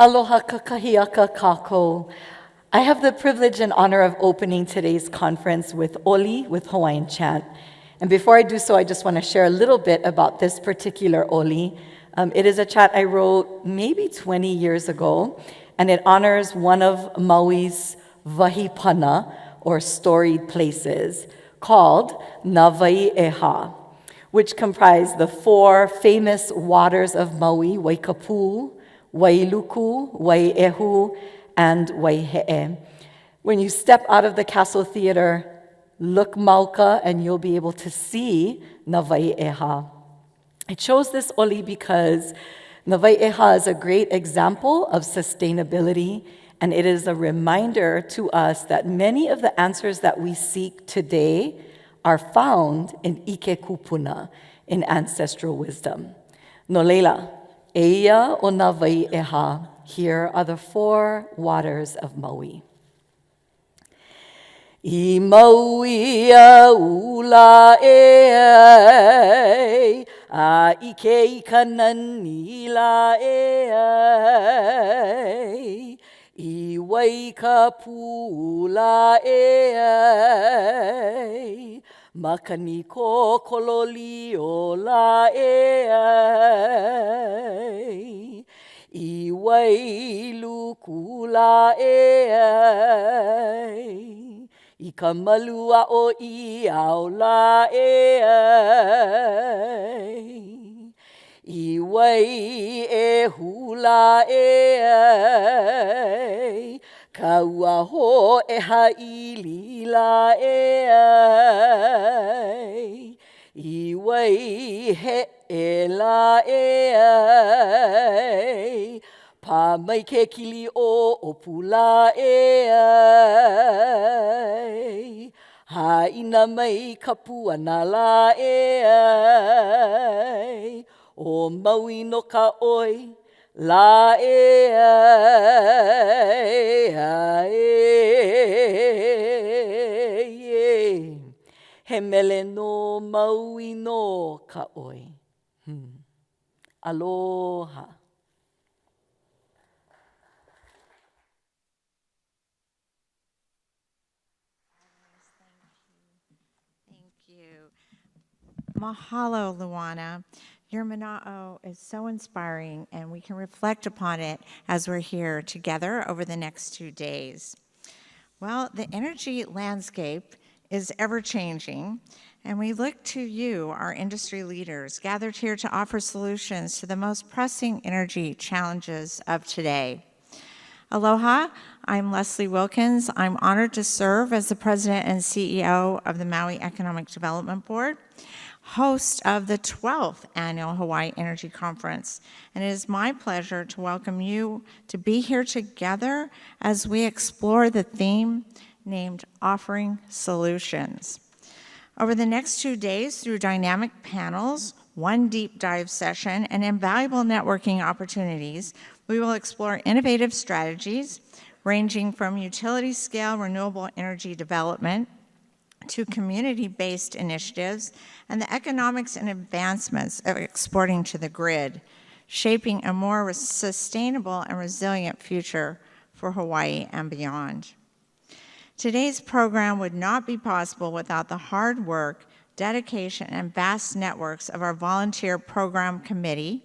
Aloha kakahiaka kako. I have the privilege and honor of opening today's conference with Oli, with Hawaiian chant. And before I do so, I just want to share a little bit about this particular Oli. It is a chant I wrote maybe 20 years ago, and it honors one of Maui's wahipana, or storied places, called Nawaiʻeha, which comprise the four famous waters of Maui, Waikapu, Wailuku, Waiʻehu, and Waiheʻe. When you step out of the Castle Theater, look mauka and you'll be able to see Nawaiʻeha. I chose this oli because Nawaiʻeha is a great example of sustainability, and it is a reminder to us that many of the answers that we seek today are found in ike kupuna, in ancestral wisdom. No leila, eia o Nawaiʻeha. Here are the four waters of Maui. I Maui a ula e a ike I kananila e I Waikapula e makani ko kololi o la e I Wailukula e I ka malua o I aula e I Hula e ka ua ho e haʻilila I Waiheʻela pa mai ke kili o Opula haina mai ka puanala o Maui no ka oi la he mele no Maui no ka oi. Aloha. Mahalo, Luana. Your Manaʻo is so inspiring, and we can reflect upon it as we're here together over the next 2 days. Well, the energy landscape is ever-changing, and we look to you, our industry leaders, gathered here to offer solutions to the most pressing energy challenges of today. Aloha, I'm Leslie Wilkins. I'm honored to serve as the President and CEO of the Maui Economic Development Board, host of the 12th Annual Hawaii Energy Conference. And it is my pleasure to welcome you to be here together as we explore the theme named Offering Solutions. Over the next 2 days, through dynamic panels, one deep dive session, and invaluable networking opportunities, we will explore innovative strategies ranging from utility-scale renewable energy development to community-based initiatives and the economics and advancements of exporting to the grid, shaping a more sustainable and resilient future for Hawaii and beyond. Today's program would not be possible without the hard work, dedication, and vast networks of our volunteer program committee,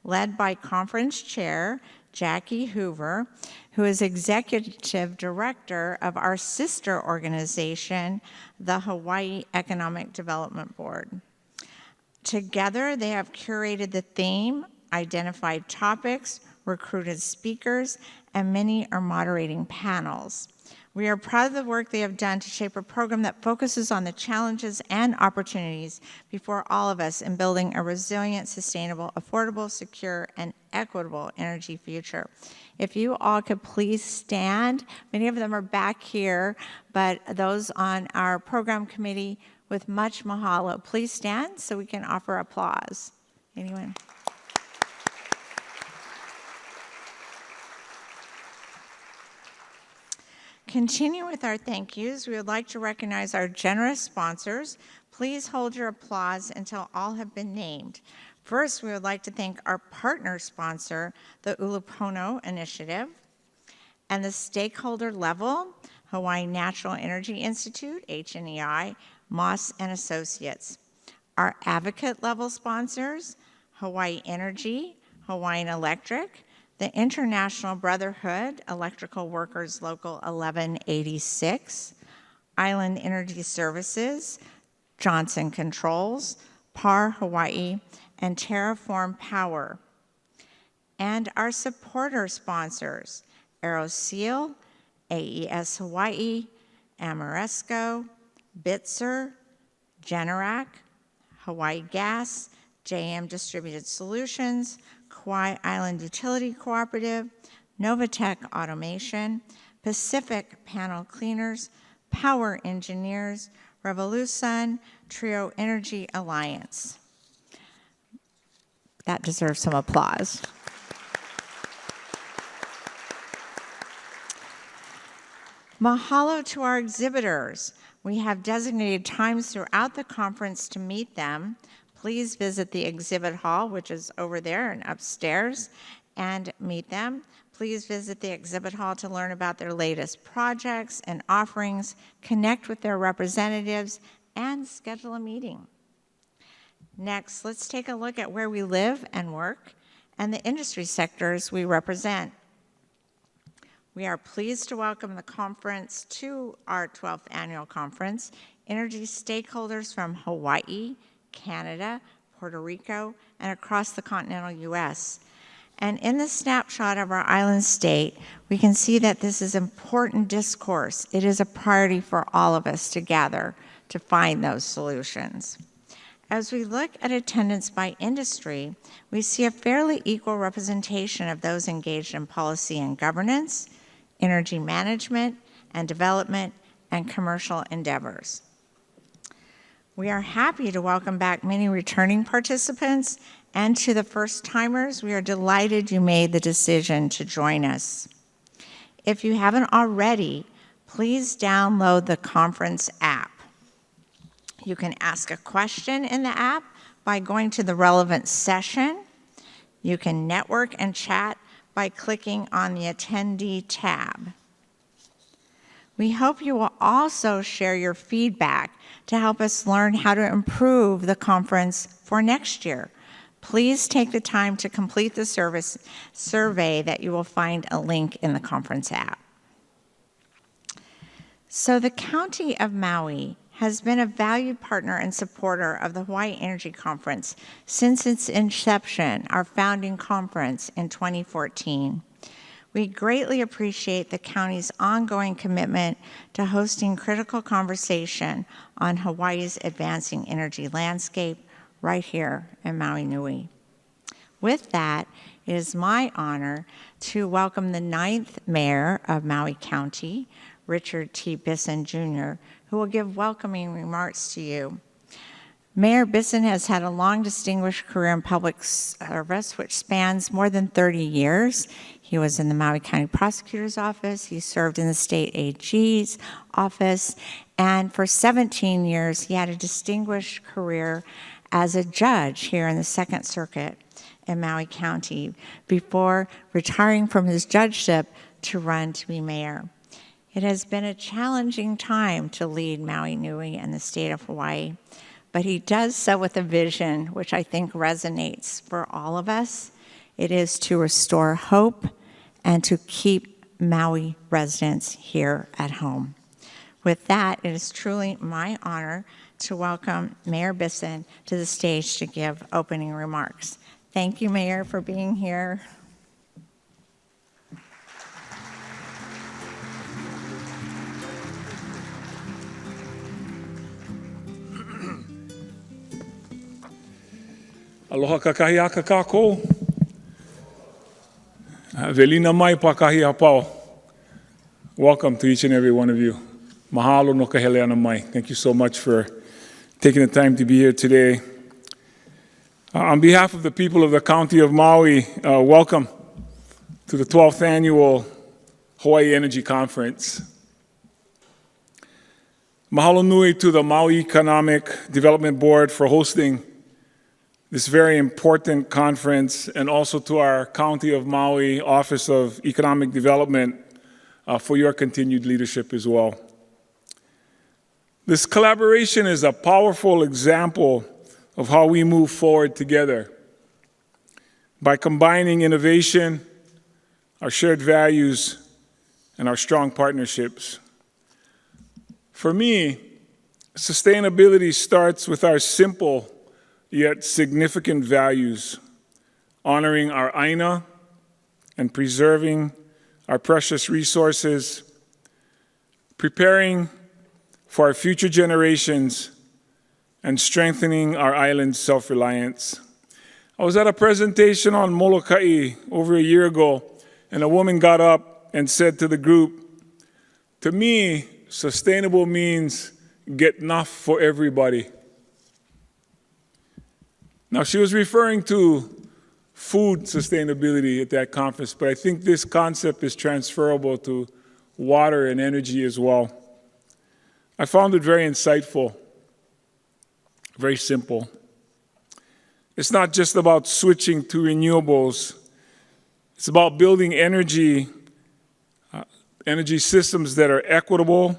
led by Conference Chair Jackie Hoover, who is Executive Director of our sister organization, the Hawaii Economic Development Board. Together, they have curated the theme, identified topics, recruited speakers, and many are moderating panels. We are proud of the work they have done to shape a program that focuses on the challenges and opportunities before all of us in building a resilient, sustainable, affordable, secure, and equitable energy future. If you all could please stand. Many of them are back here, but those on our program committee, with much mahalo, please stand so we can offer applause. Anyone? Continue with our thank yous. We would like to recognize our generous sponsors. Please hold your applause until all have been named. First, we would like to thank our partner sponsor, the Ulupono Initiative, and the stakeholder level, Hawaii Natural Energy Institute, HNEI, Moss and Associates. Our advocate level sponsors, Hawaii Energy, Hawaiian Electric, the International Brotherhood, Electrical Workers Local 1186, Island Energy Services, Johnson Controls, PAR Hawaii, and Terraform Power. And our supporter sponsors, AeroSeal, AES Hawaii, Amoresco, Bitzer, Generac, Hawaii Gas, JM Distributed Solutions, Kauai Island Utility Cooperative, Novatech Automation, Pacific Panel Cleaners, Power Engineers, Revolution, Trio Energy Alliance. That deserves some applause. Mahalo to our exhibitors. We have designated times throughout the conference to meet them. Please visit the exhibit hall, which is over there and upstairs, and meet them. Please visit the exhibit hall to learn about their latest projects and offerings, connect with their representatives, and schedule a meeting. Next, let's take a look at where we live and work and the industry sectors we represent. We are pleased to welcome the conference to our 12th annual conference, energy stakeholders from Hawaii, Canada, Puerto Rico, and across the continental US. And in the snapshot of our island state, we can see that this is important discourse. It is a priority for all of us to gather to find those solutions. As we look at attendance by industry, we see a fairly equal representation of those engaged in policy and governance, energy management and development, and commercial endeavors. We are happy to welcome back many returning participants, and to the first-timers, we are delighted you made the decision to join us. If you haven't already, please download the conference app. You can ask a question in the app by going to the relevant session. You can network and chat by clicking on the Attendee tab. We hope you will also share your feedback to help us learn how to improve the conference for next year. Please take the time to complete the survey that you will find a link in the conference app. So the County of Maui has been a valued partner and supporter of the Hawaii Energy Conference since its inception, our founding conference in 2014. We greatly appreciate the county's ongoing commitment to hosting critical conversation on Hawaii's advancing energy landscape right here in Maui Nui. With that, it is my honor to welcome the 9th Mayor of Maui County, Richard T. Bissen, Jr., who will give welcoming remarks to you. Mayor Bissen has had a long, distinguished career in public service, which spans more than 30 years. He was in the Maui County Prosecutor's Office, he served in the State AG's office, and for 17 years, he had a distinguished career as a judge here in the Second Circuit in Maui County before retiring from his judgeship to run to be mayor. It has been a challenging time to lead Maui Nui and the state of Hawaii, but he does so with a vision which I think resonates for all of us. It is to restore hope and to keep Maui residents here at home. With that, it is truly my honor to welcome Mayor Bissen to the stage to give opening remarks. Thank you, Mayor, for being here. Aloha kakahi a kakako. Velina mai pakahi a pao. Welcome to each and every one of you. Mahalo no kahele ana mai. Thank you so much for taking the time to be here today. On behalf of the people of the County of Maui, welcome to the 12th Annual Hawaii Energy Conference. Mahalo nui to the Maui Economic Development Board for hosting this very important conference, and also to our County of Maui Office of Economic Development for your continued leadership as well. This collaboration is a powerful example of how we move forward together by combining innovation, our shared values, and our strong partnerships. For me, sustainability starts with our simple yet significant values, honoring our aina and preserving our precious resources, preparing for our future generations, and strengthening our island's self-reliance. I was at a presentation on Molokai over a year ago, and a woman got up and said to the group, "To me, sustainable means get enough for everybody." Now, she was referring to food sustainability at that conference, but I think this concept is transferable to water and energy as well. I found it very insightful, very simple. It's not just about switching to renewables. It's about building energy systems that are equitable,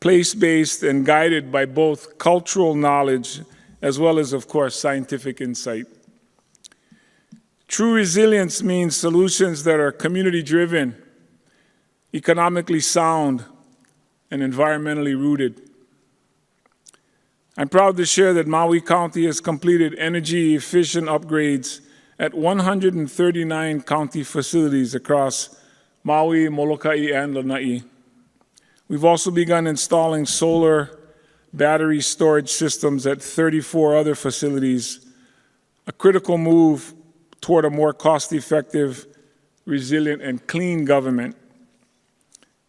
place-based, and guided by both cultural knowledge as well as, of course, scientific insight. True resilience means solutions that are community-driven, economically sound, and environmentally rooted. I'm proud to share that Maui County has completed energy-efficient upgrades at 139 county facilities across Maui, Molokai, and Lanai. We've also begun installing solar battery storage systems at 34 other facilities, a critical move toward a more cost-effective, resilient, and clean government.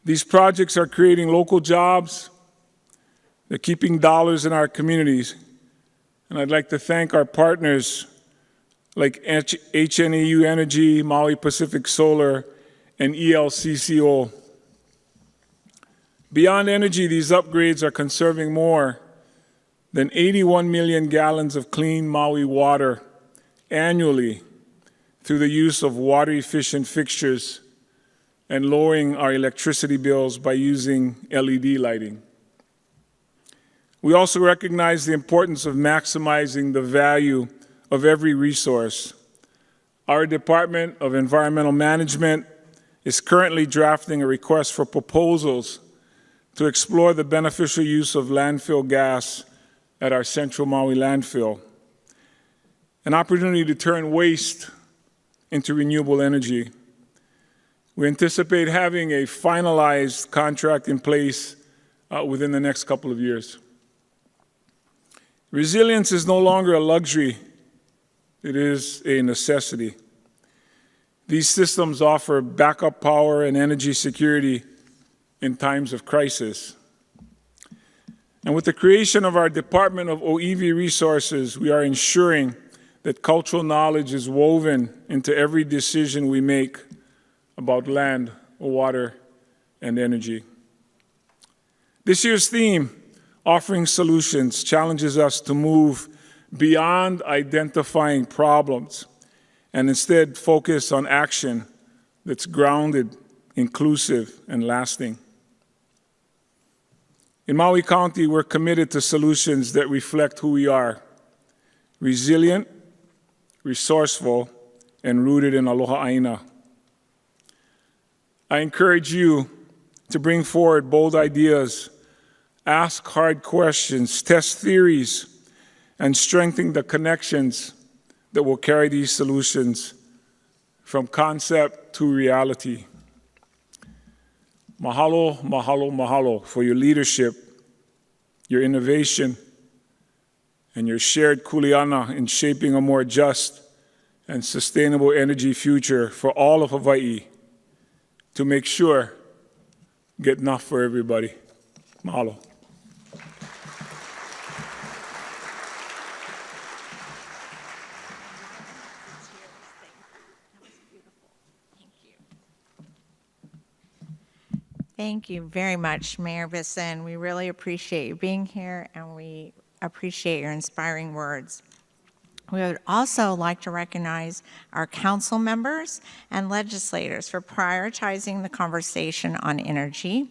These projects are creating local jobs, they're keeping dollars in our communities, and I'd like to thank our partners like HNEU Energy, Maui Pacific Solar, and ELCCO. Beyond energy, these upgrades are conserving more than 81 million gallons of clean Maui water annually through the use of water-efficient fixtures and lowering our electricity bills by using LED lighting. We also recognize the importance of maximizing the value of every resource. Our Department of Environmental Management is currently drafting a request for proposals to explore the beneficial use of landfill gas at our Central Maui landfill, an opportunity to turn waste into renewable energy. We anticipate having a finalized contract in place within the next couple of years. Resilience is no longer a luxury, it is a necessity. These systems offer backup power and energy security in times of crisis. And with the creation of our Department of OEV Resources, we are ensuring that cultural knowledge is woven into every decision we make about land, water, and energy. This year's theme, Offering Solutions, challenges us to move beyond identifying problems and instead focus on action that's grounded, inclusive, and lasting. In Maui County, we're committed to solutions that reflect who we are: resilient, resourceful, and rooted in aloha aina. I encourage you to bring forward bold ideas, ask hard questions, test theories, and strengthen the connections that will carry these solutions from concept to reality. Mahalo, mahalo, mahalo for your leadership, your innovation, and your shared kuleana in shaping a more just and sustainable energy future for all of Hawaii to make sure get enough for everybody. Mahalo. Thank you very much, Mayor Bissen. We really appreciate you being here, and we appreciate your inspiring words. We would also like to recognize our council members and legislators for prioritizing the conversation on energy.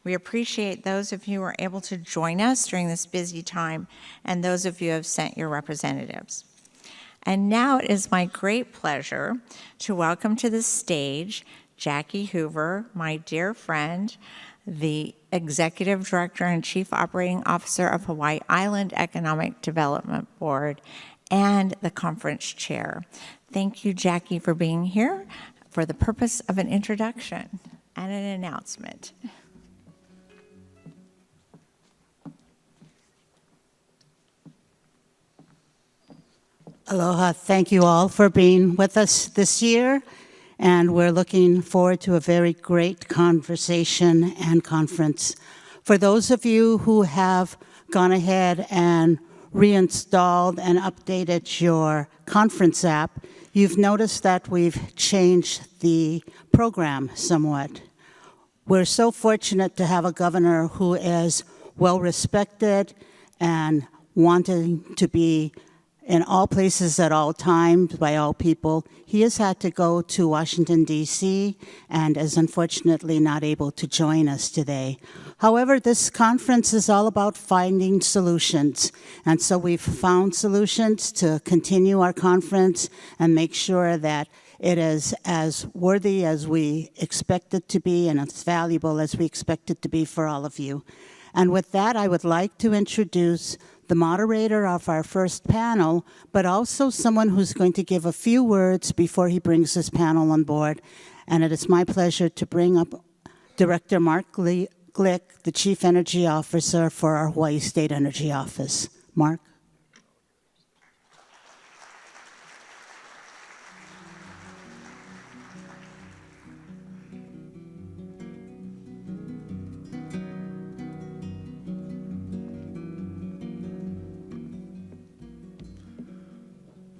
We appreciate those of you who are able to join us during this busy time and those of you who have sent your representatives. And now it is my great pleasure to welcome to the stage Jackie Hoover, my dear friend, the Executive Director and Chief Operating Officer of Hawaii Island Economic Development Board, and the conference chair. Thank you, Jackie, for being here for the purpose of an introduction and an announcement. Aloha. Thank you all for being with us this year, and we're looking forward to a very great conversation and conference. For those of you who have gone ahead and reinstalled and updated your conference app, you've noticed that we've changed the program somewhat. We're so fortunate to have a governor who is well-respected and wanting to be in all places at all times by all people. He has had to go to Washington, D.C., and is unfortunately not able to join us today. However, this conference is all about finding solutions, and so we've found solutions to continue our conference and make sure that it is as worthy as we expect it to be and as valuable as we expect it to be for all of you. And with that, I would like to introduce the moderator of our first panel, but also someone who's going to give a few words before he brings his panel on board. And it is my pleasure to bring up Director Mark Glick, the Chief Energy Officer for our Hawaii State Energy Office. Mark?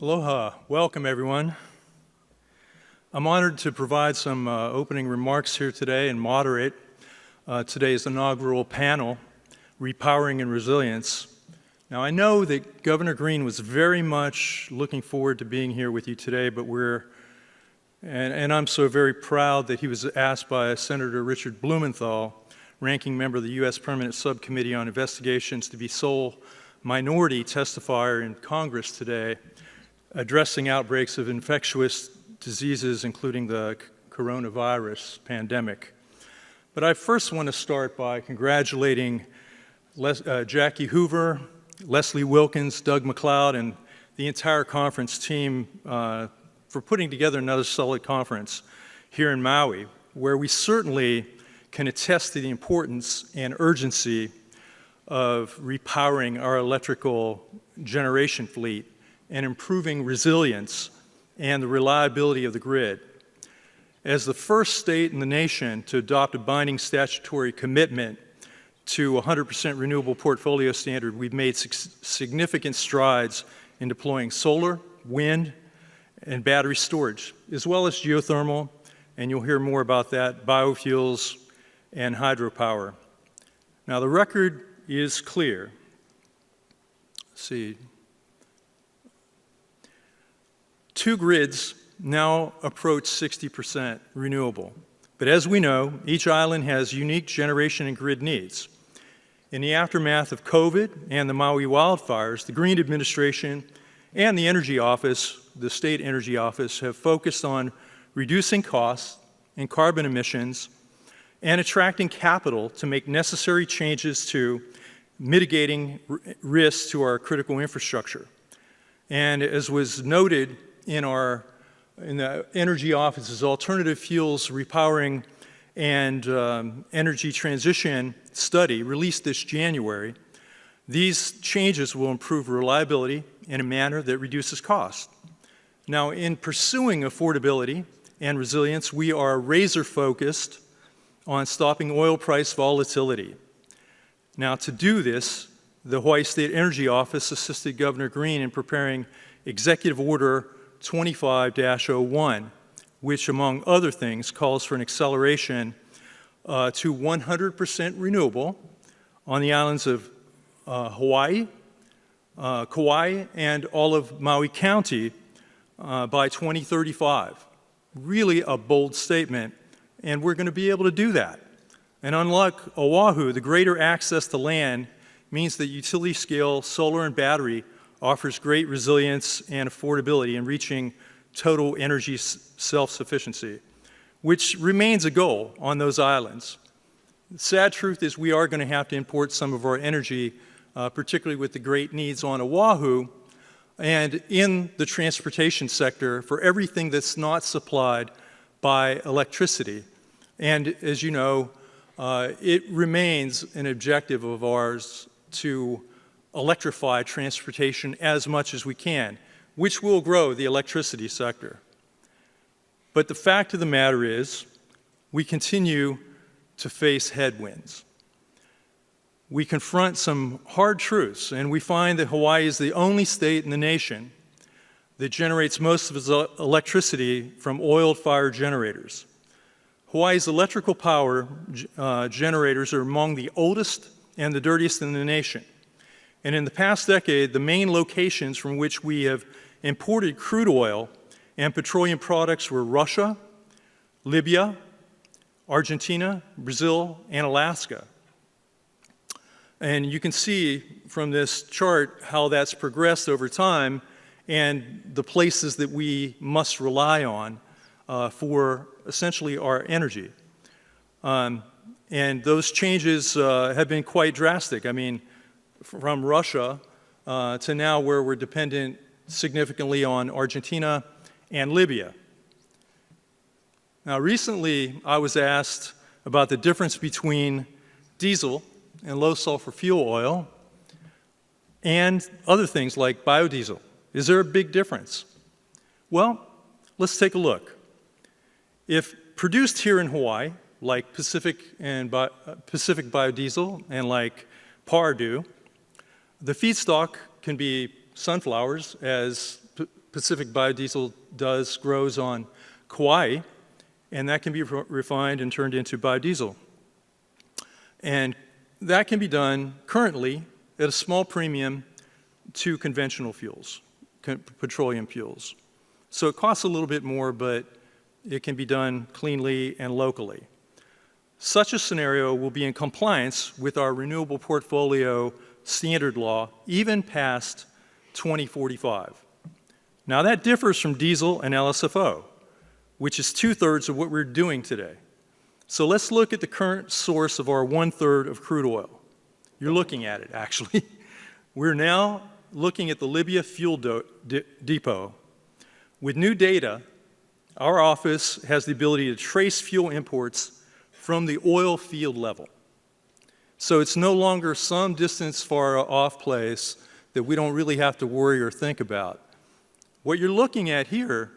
Aloha. Welcome, everyone. I'm honored to provide some opening remarks here today and moderate today's inaugural panel, Repowering and Resilience. Now, I know that Governor Green was very much looking forward to being here with you today, but and I'm so very proud that he was asked by Senator Richard Blumenthal, ranking member of the U.S. Permanent Subcommittee on Investigations, to be sole minority testifier in Congress today, addressing outbreaks of infectious diseases, including the coronavirus pandemic. But I first want to start by congratulating Jackie Hoover, Leslie Wilkins, Doug McLeod, and the entire conference team for putting together another solid conference here in Maui, where we certainly can attest to the importance and urgency of repowering our electrical generation fleet and improving resilience and the reliability of the grid. As the first state in the nation to adopt a binding statutory commitment to 100% renewable portfolio standard, we've made significant strides in deploying solar, wind, and battery storage, as well as geothermal, and you'll hear more about that, biofuels, and hydropower. Now, the record is clear. Let's see. Two grids now approach 60% renewable. But as we know, each island has unique generation and grid needs. In the aftermath of COVID and the Maui wildfires, the Green Administration and the Energy Office, the State Energy Office, have focused on reducing costs and carbon emissions and attracting capital to make necessary changes to mitigating risks to our critical infrastructure. And as was noted in the Energy Office's Alternative Fuels Repowering and Energy Transition study released this January, these changes will improve reliability in a manner that reduces cost. Now, in pursuing affordability and resilience, we are razor-focused on stopping oil price volatility. Now, to do this, the Hawaii State Energy Office assisted Governor Green in preparing Executive Order 25-01, which, among other things, calls for an acceleration to 100% renewable on the islands of Hawaii, Kauai and all of Maui County by 2035. Really a bold statement, and we're going to be able to do that. And unlike Oahu, the greater access to land means that utility-scale solar and battery offers great resilience and affordability in reaching total energy self-sufficiency, which remains a goal on those islands. The sad truth is we are going to have to import some of our energy, particularly with the great needs on Oahu and in the transportation sector for everything that's not supplied by electricity. And as you know, it remains an objective of ours to electrify transportation as much as we can, which will grow the electricity sector. But the fact of the matter is, we continue to face headwinds. We confront some hard truths, and we find that Hawaii is the only state in the nation that generates most of its electricity from oil-fired generators. Hawaii's electrical power generators are among the oldest and the dirtiest in the nation. And in the past decade, the main locations from which we have imported crude oil and petroleum products were Russia, Libya, Argentina, Brazil, and Alaska. And you can see from this chart how that's progressed over time and the places that we must rely on for essentially our energy. And those changes have been quite drastic. I mean, from Russia to now where we're dependent significantly on Argentina and Libya. Now, recently I was asked about the difference between diesel and low sulfur fuel oil and other things like biodiesel. Is there a big difference? Well, let's take a look. If produced here in Hawaii, like Pacific biodiesel and like PAR do, the feedstock can be sunflowers, as Pacific biodiesel grows on Kauai, and that can be refined and turned into biodiesel. And that can be done currently at a small premium to conventional fuels, petroleum fuels. So it costs a little bit more, but it can be done cleanly and locally. Such a scenario will be in compliance with our Renewable Portfolio Standard law, even past 2045. Now that differs from diesel and LSFO, which is 2/3 of what we're doing today. So let's look at the current source of our 1/3 of crude oil. You're looking at it, actually. We're now looking at the Libya fuel depot. With new data, our office has the ability to trace fuel imports from the oil field level. So it's no longer some distance far off place that we don't really have to worry or think about. What you're looking at here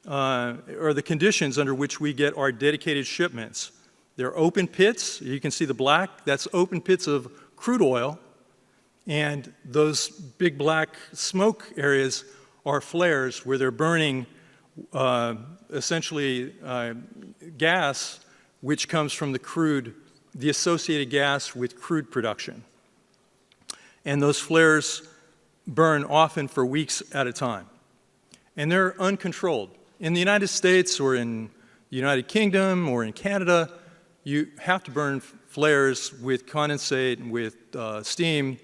are the conditions under which we get our dedicated shipments. They're open pits. You can see the black. That's open pits of crude oil. And those big black smoke areas are flares where they're burning essentially gas, which comes from the associated gas with crude production. And those flares burn often for weeks at a time. And they're uncontrolled. In the United States or in the United Kingdom or in Canada, you have to burn flares with condensate and with steam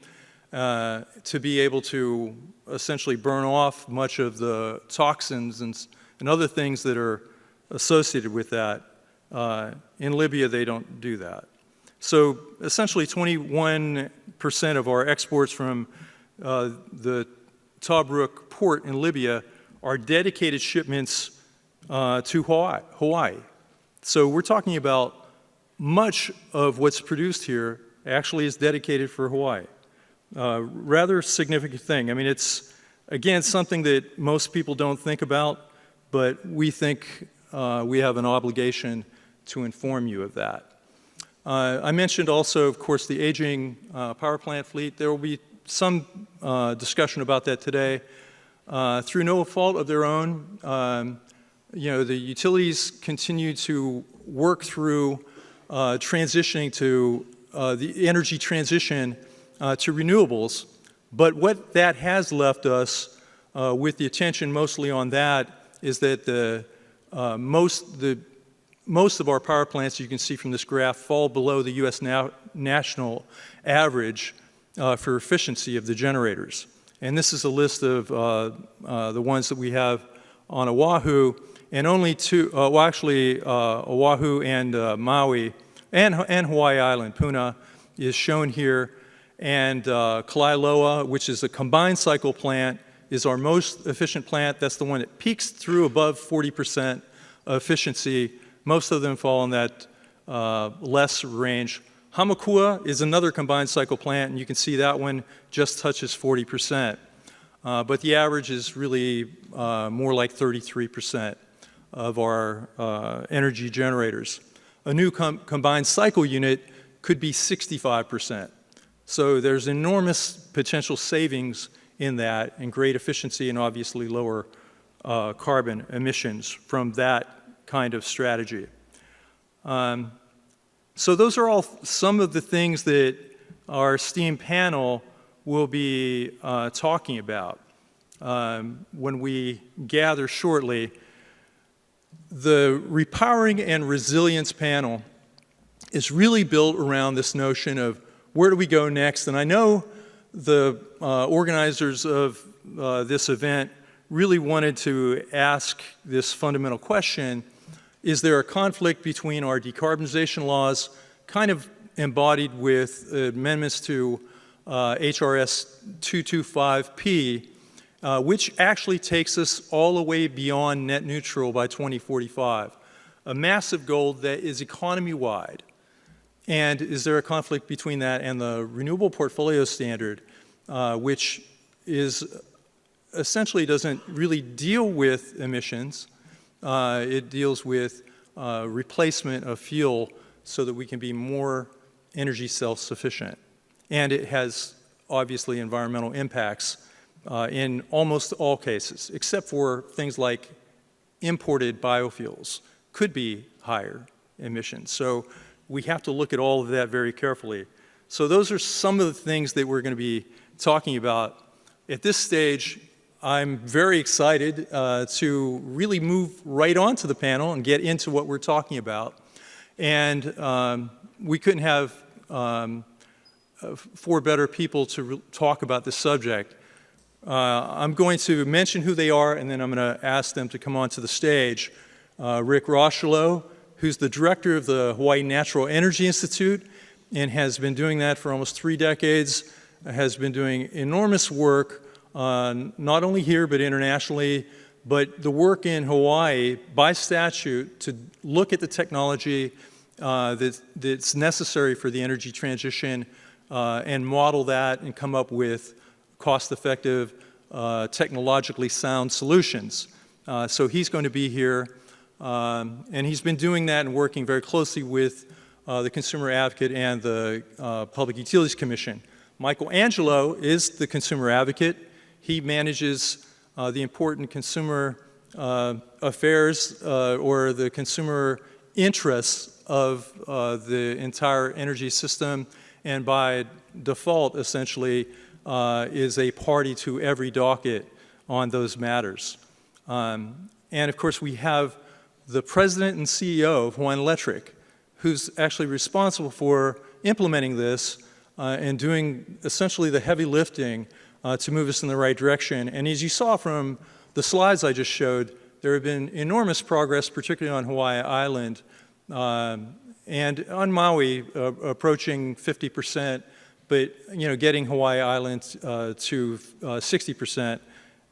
to be able to essentially burn off much of the toxins and other things that are associated with that. In Libya, they don't do that. So essentially 21% of our exports from the Tobruk port in Libya are dedicated shipments to Hawaii. So we're talking about much of what's produced here actually is dedicated for Hawaii. Rather significant thing. I mean, it's, again, something that most people don't think about, but we think we have an obligation to inform you of that. I mentioned also, of course, the aging power plant fleet. There will be some discussion about that today. Through no fault of their own, the utilities continue to work through transitioning to the energy transition to renewables But what that has left us with the attention mostly on that is that most of our power plants, you can see from this graph, fall below the U.S. national average for efficiency of the generators. And this is a list of the ones that we have on Oahu, and only two, Oahu and Maui, and Hawaii Island, Puna, is shown here. And Kalaeloa, which is a combined cycle plant, is our most efficient plant. That's the one that peaks through above 40% efficiency. Most of them fall in that less range. Hamakua is another combined cycle plant, and you can see that one just touches 40%. But the average is really more like 33% of our energy generators. A new combined cycle unit could be 65%. So there's enormous potential savings in that, and great efficiency, and obviously lower carbon emissions from that kind of strategy. So those are all some of the things that our STEAM panel will be talking about when we gather shortly. The Repowering and Resilience panel is really built around this notion of where do we go next? And I know the organizers of this event really wanted to ask this fundamental question: is there a conflict between our decarbonization laws, kind of embodied with amendments to HRS 225P, which actually takes us all the way beyond net neutral by 2045, a massive goal that is economy-wide? And is there a conflict between that and the Renewable Portfolio Standard, which is essentially doesn't really deal with emissions? It deals with replacement of fuel so that we can be more energy self-sufficient. And it has obviously environmental impacts in almost all cases, except for things like imported biofuels could be higher emissions. So we have to look at all of that very carefully. So those are some of the things that we're going to be talking about. At this stage, I'm very excited to really move right on to the panel and get into what we're talking about. And we couldn't have four better people to talk about this subject. I'm going to mention who they are, and then I'm going to ask them to come onto the stage. Rick Rocheleau, who's the director of the Hawaii Natural Energy Institute and has been doing that for almost 3 decades, has been doing enormous work, not only here but internationally, but the work in Hawaii by statute to look at the technology that's necessary for the energy transition and model that and come up with cost-effective, technologically sound solutions. So he's going to be here, and he's been doing that and working very closely with the Consumer Advocate and the Public Utilities Commission. Michael Angelo is the Consumer Advocate. He manages the important consumer affairs or the consumer interests of the entire energy system, and by default, essentially, is a party to every docket on those matters. And of course, we have the president and CEO of Hawaiian Electric, who's actually responsible for implementing this and doing essentially the heavy lifting to move us in the right direction. And as you saw from the slides I just showed, there have been enormous progress, particularly on Hawaii Island, and on Maui, approaching 50%, but getting Hawaii Island to 60%.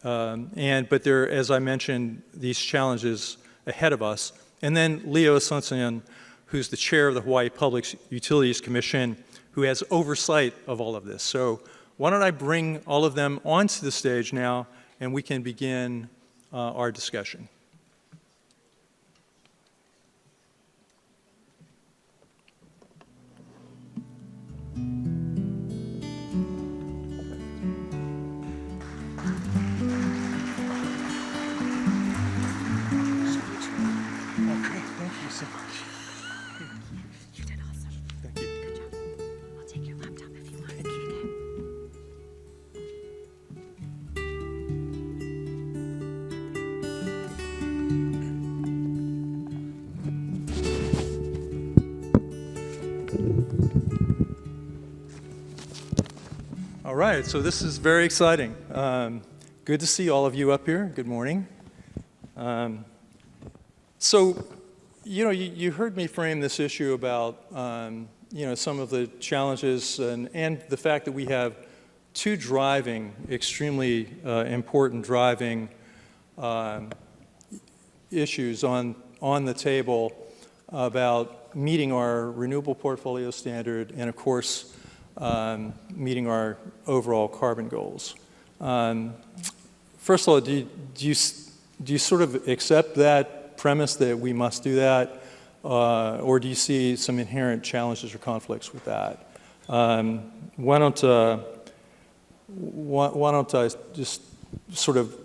But there, as I mentioned, these challenges ahead of us. And then Leo Asuncion, who's the chair of the Hawaii Public Utilities Commission, who has oversight of all of this. So why don't I bring all of them onto the stage now, and we can begin our discussion. All right, so this is very exciting. Good to see all of you up here. Good morning. So, you heard me frame this issue about, some of the challenges and the fact that we have two extremely important driving issues on the table about meeting our Renewable Portfolio Standard and, of course, meeting our overall carbon goals. First of all, do you sort of accept that premise that we must do that, or do you see some inherent challenges or conflicts with that? Why don't I just sort of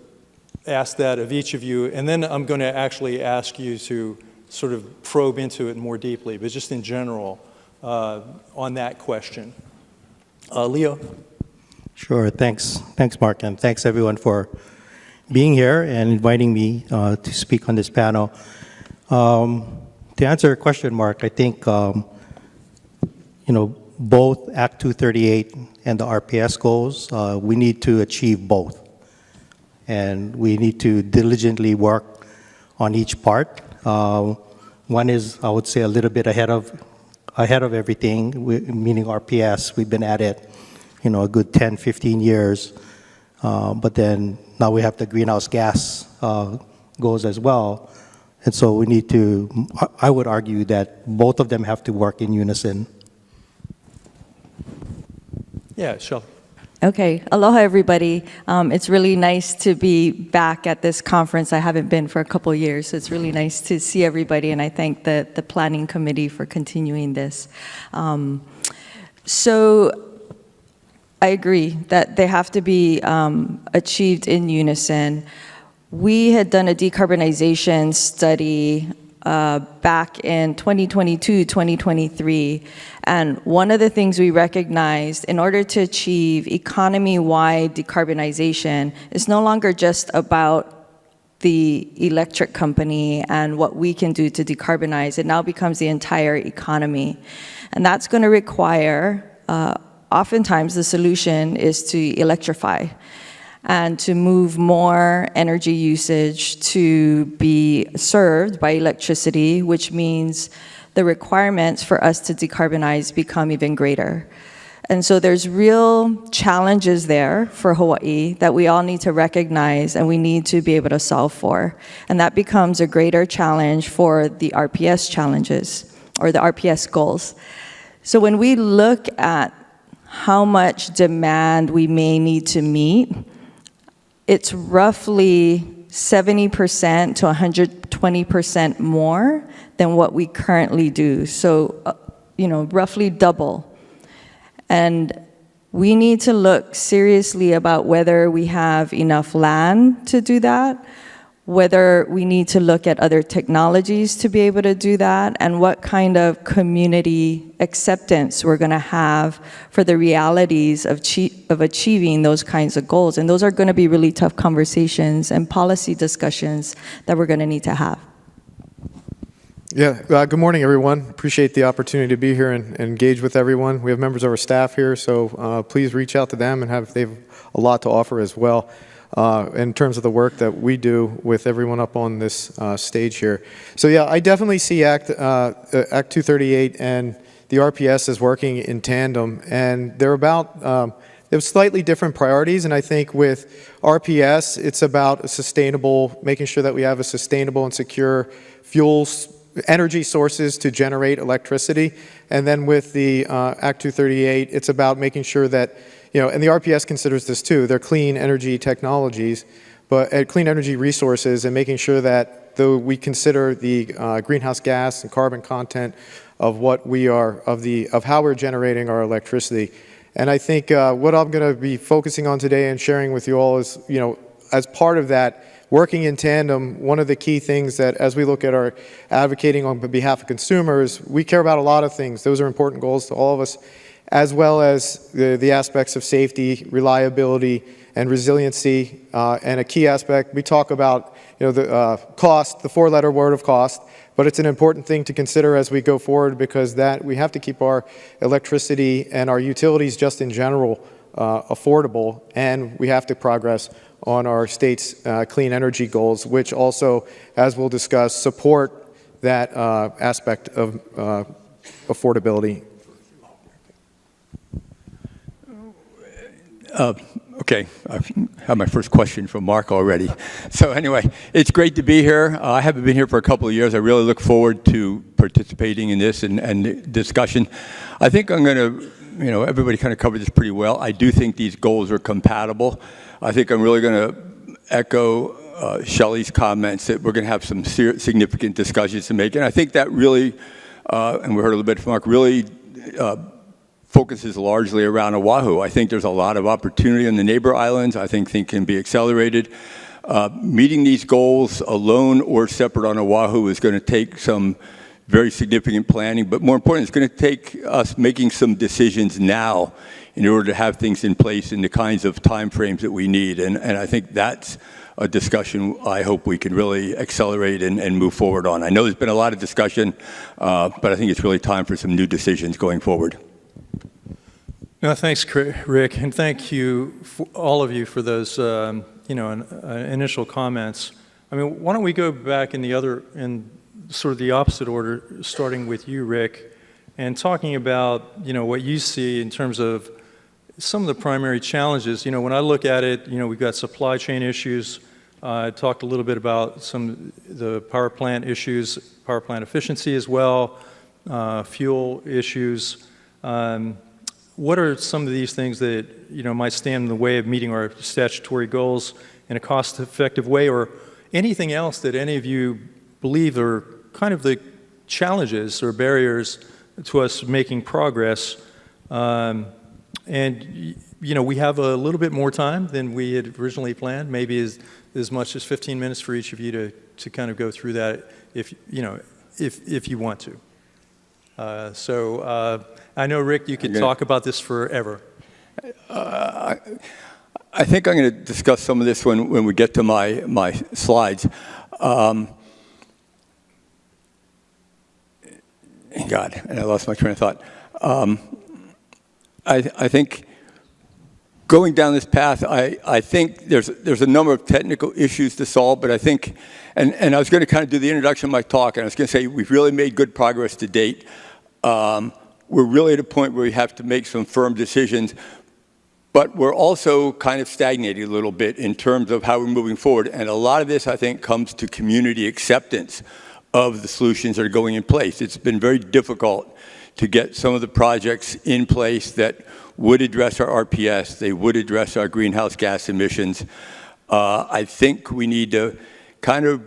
ask that of each of you, and then I'm going to actually ask you to sort of probe into it more deeply, but just in general on that question. Leo? Sure, thanks, Mark, and thanks everyone for being here and inviting me to speak on this panel. To answer your question, Mark, I think both Act 238 and the RPS goals, we need to achieve both. And we need to diligently work on each part. One is, I would say, a little bit ahead of everything, meaning RPS. We've been at it, a good 10, 15 years. But then now we have the greenhouse gas goals as well. And so we need to, I would argue that both of them have to work in unison. Yeah, Shelee. Okay, aloha everybody. It's really nice to be back at this conference. I haven't been for a couple of years, so it's really nice to see everybody, and I thank the planning committee for continuing this. So I agree that they have to be achieved in unison. We had done a decarbonization study back in 2022, 2023, and one of the things we recognized in order to achieve economy-wide decarbonization is no longer just about the electric company and what we can do to decarbonize. It now becomes the entire economy, and that's going to require, oftentimes the solution is to electrify and to move more energy usage to be served by electricity, which means the requirements for us to decarbonize become even greater. And so there's real challenges there for Hawaii that we all need to recognize and we need to be able to solve for. And that becomes a greater challenge for the RPS challenges or the RPS goals. So when we look at how much demand we may need to meet, it's roughly 70% to 120% more than what we currently do. So, roughly double. And we need to look seriously about whether we have enough land to do that, whether we need to look at other technologies to be able to do that, and what kind of community acceptance we're going to have for the realities of achieving those kinds of goals. And those are going to be really tough conversations and policy discussions that we're going to need to have. Yeah, good morning, everyone. Appreciate the opportunity to be here and engage with everyone. We have members of our staff here, so please reach out to them, and they have a lot to offer as well. In terms of the work that we do with everyone up on this stage here. So yeah, I definitely see Act 238 and the RPS as working in tandem, and they're about, they have slightly different priorities, and I think with RPS, it's about making sure that we have a sustainable and secure energy sources to generate electricity, and then with the Act 238, it's about making sure that and the RPS considers this too, they're clean energy technologies, but clean energy resources, and making sure that though we consider the greenhouse gas and carbon content of what we are, of how we're generating our electricity. And I think what I'm going to be focusing on today and sharing with you all is, as part of that, working in tandem, one of the key things that as we look at our advocating on behalf of consumers, we care about a lot of things. Those are important goals to all of us, as well as the aspects of safety, reliability, and resiliency. And a key aspect, we talk about the cost, the four-letter word of cost, but it's an important thing to consider as we go forward, because we have to keep our electricity and our utilities just in general affordable, and we have to progress on our state's clean energy goals, which also, as we'll discuss, support that aspect of affordability. Okay, I have my first question from Mark already. So anyway, it's great to be here. I haven't been here for a couple of years. I really look forward to participating in this and discussion. I think I'm going to, everybody kind of covered this pretty well. I do think these goals are compatible. I think I'm really going to echo Shelley's comments that we're going to have some significant discussions to make. And I think that really, and we heard a little bit from Mark, really focuses largely around Oahu. I think there's a lot of opportunity in the neighbor islands. I think things can be accelerated. Meeting these goals alone or separate on Oahu is going to take some very significant planning, but more important, it's going to take us making some decisions now in order to have things in place in the kinds of time frames that we need. And I think that's a discussion I hope we can really accelerate and move forward on. I know there's been a lot of discussion, but I think it's really time for some new decisions going forward. No, thanks, Rick, and thank you, all of you, for those initial comments. I mean, why don't we go back in sort of the opposite order, starting with you, Rick, and talking about what you see in terms of some of the primary challenges. When I look at it, we've got supply chain issues. I talked a little bit about some of the power plant issues, power plant efficiency as well, fuel issues. What are some of these things that might stand in the way of meeting our statutory goals in a cost-effective way, or anything else that any of you believe are kind of the challenges or barriers to us making progress? And we have a little bit more time than we had originally planned, maybe as much as 15 minutes for each of you to kind of go through that if you want to. I know, Rick, you could talk about this forever. I think I'm going to discuss some of this when we get to my slides. God, and I lost my train of thought. I think going down this path, I think there's a number of technical issues to solve, but I think, and I was going to kind of do the introduction of my talk, and I was going to say we've really made good progress to date. We're really at a point where we have to make some firm decisions, but we're also kind of stagnating a little bit in terms of how we're moving forward. And a lot of this, I think, comes to community acceptance of the solutions that are going in place. It's been very difficult to get some of the projects in place that would address our RPS, they would address our greenhouse gas emissions. I think we need to kind of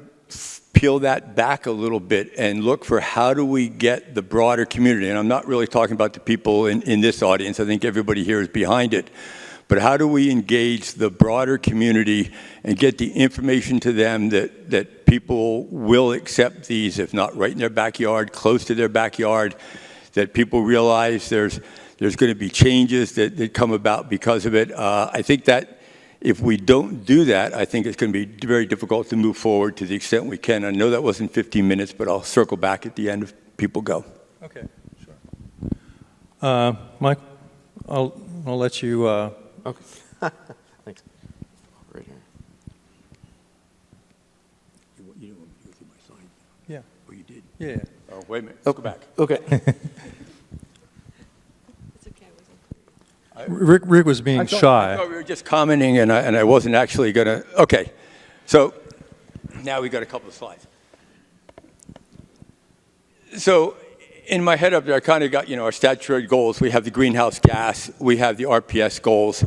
peel that back a little bit and look for how do we get the broader community, and I'm not really talking about the people in this audience, I think everybody here is behind it, but how do we engage the broader community and get the information to them that people will accept these, if not right in their backyard, close to their backyard, that people realize there's going to be changes that come about because of it. I think that if we don't do that, I think it's going to be very difficult to move forward to the extent we can. I know that wasn't 15 minutes, but I'll circle back at the end if people go. Okay, sure. Mike, I'll let you. Okay. Thanks. Right here. You don't want me to go through my slide? Yeah. Oh, you did? Yeah. Oh, wait a minute. Let's go back. Okay. Rick was being shy. I thought we were just commenting, and I wasn't actually going to. Okay, so now we got a couple of slides. So in my head up there, I kind of got our statutory goals. We have the greenhouse gas, we have the RPS goals,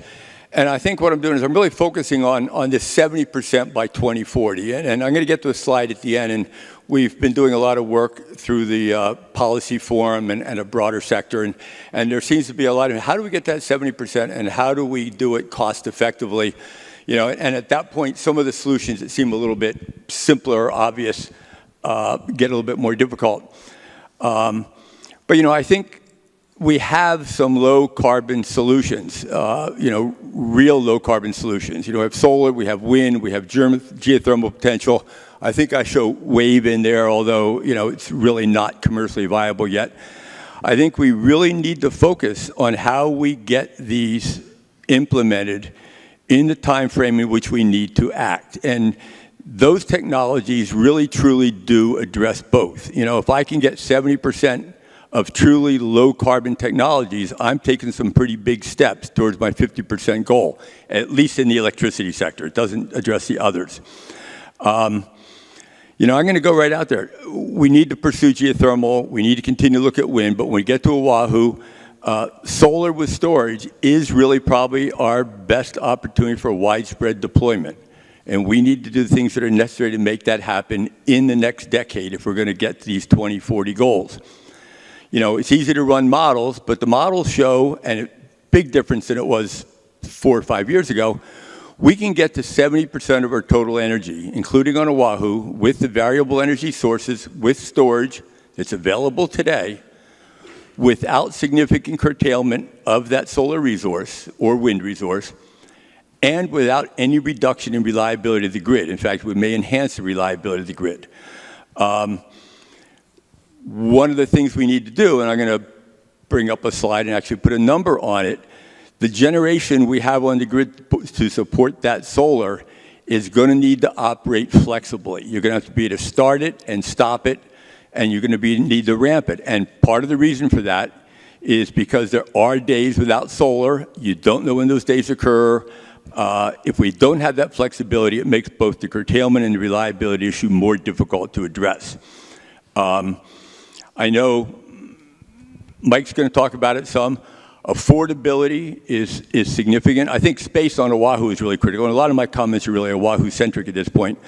and I think what I'm doing is I'm really focusing on this 70% by 2040. And I'm going to get to a slide at the end, and we've been doing a lot of work through the policy forum and a broader sector, and there seems to be a lot of how do we get that 70% and how do we do it cost effectively, and at that point some of the solutions that seem a little bit simpler or obvious get a little bit more difficult. But I think we have some low carbon solutions, real low carbon solutions. We have solar, we have wind, we have geothermal potential. I think I show wave in there, although, it's really not commercially viable yet. I think we really need to focus on how we get these implemented in the time frame in which we need to act. And those technologies really, truly do address both. You know, if I can get 70% of truly low carbon technologies, I'm taking some pretty big steps towards my 50% goal, at least in the electricity sector. It doesn't address the others. You know, I'm going to go right out there. We need to pursue geothermal. We need to continue to look at wind. But when we get to Oahu, solar with storage is really probably our best opportunity for widespread deployment. And we need to do the things that are necessary to make that happen in the next decade if we're going to get to these 2040 goals. You know, it's easy to run models, but the models show, and a big difference than it was 4 or 5 years ago, we can get to 70% of our total energy, including on Oahu, with the variable energy sources, with storage that's available today, without significant curtailment of that solar resource or wind resource, and without any reduction in reliability of the grid. In fact, we may enhance the reliability of the grid. One of the things we need to do, and I'm going to bring up a slide and actually put a number on it, the generation we have on the grid to support that solar is going to need to operate flexibly. You're going to have to be able to start it and stop it, and you're going to need to ramp it. And part of the reason for that is because there are days without solar. You don't know when those days occur. If we don't have that flexibility, it makes both the curtailment and the reliability issue more difficult to address. I know Mike's going to talk about it some. Affordability is significant. I think space on Oahu is really critical, and a lot of my comments are really Oahu-centric at this point.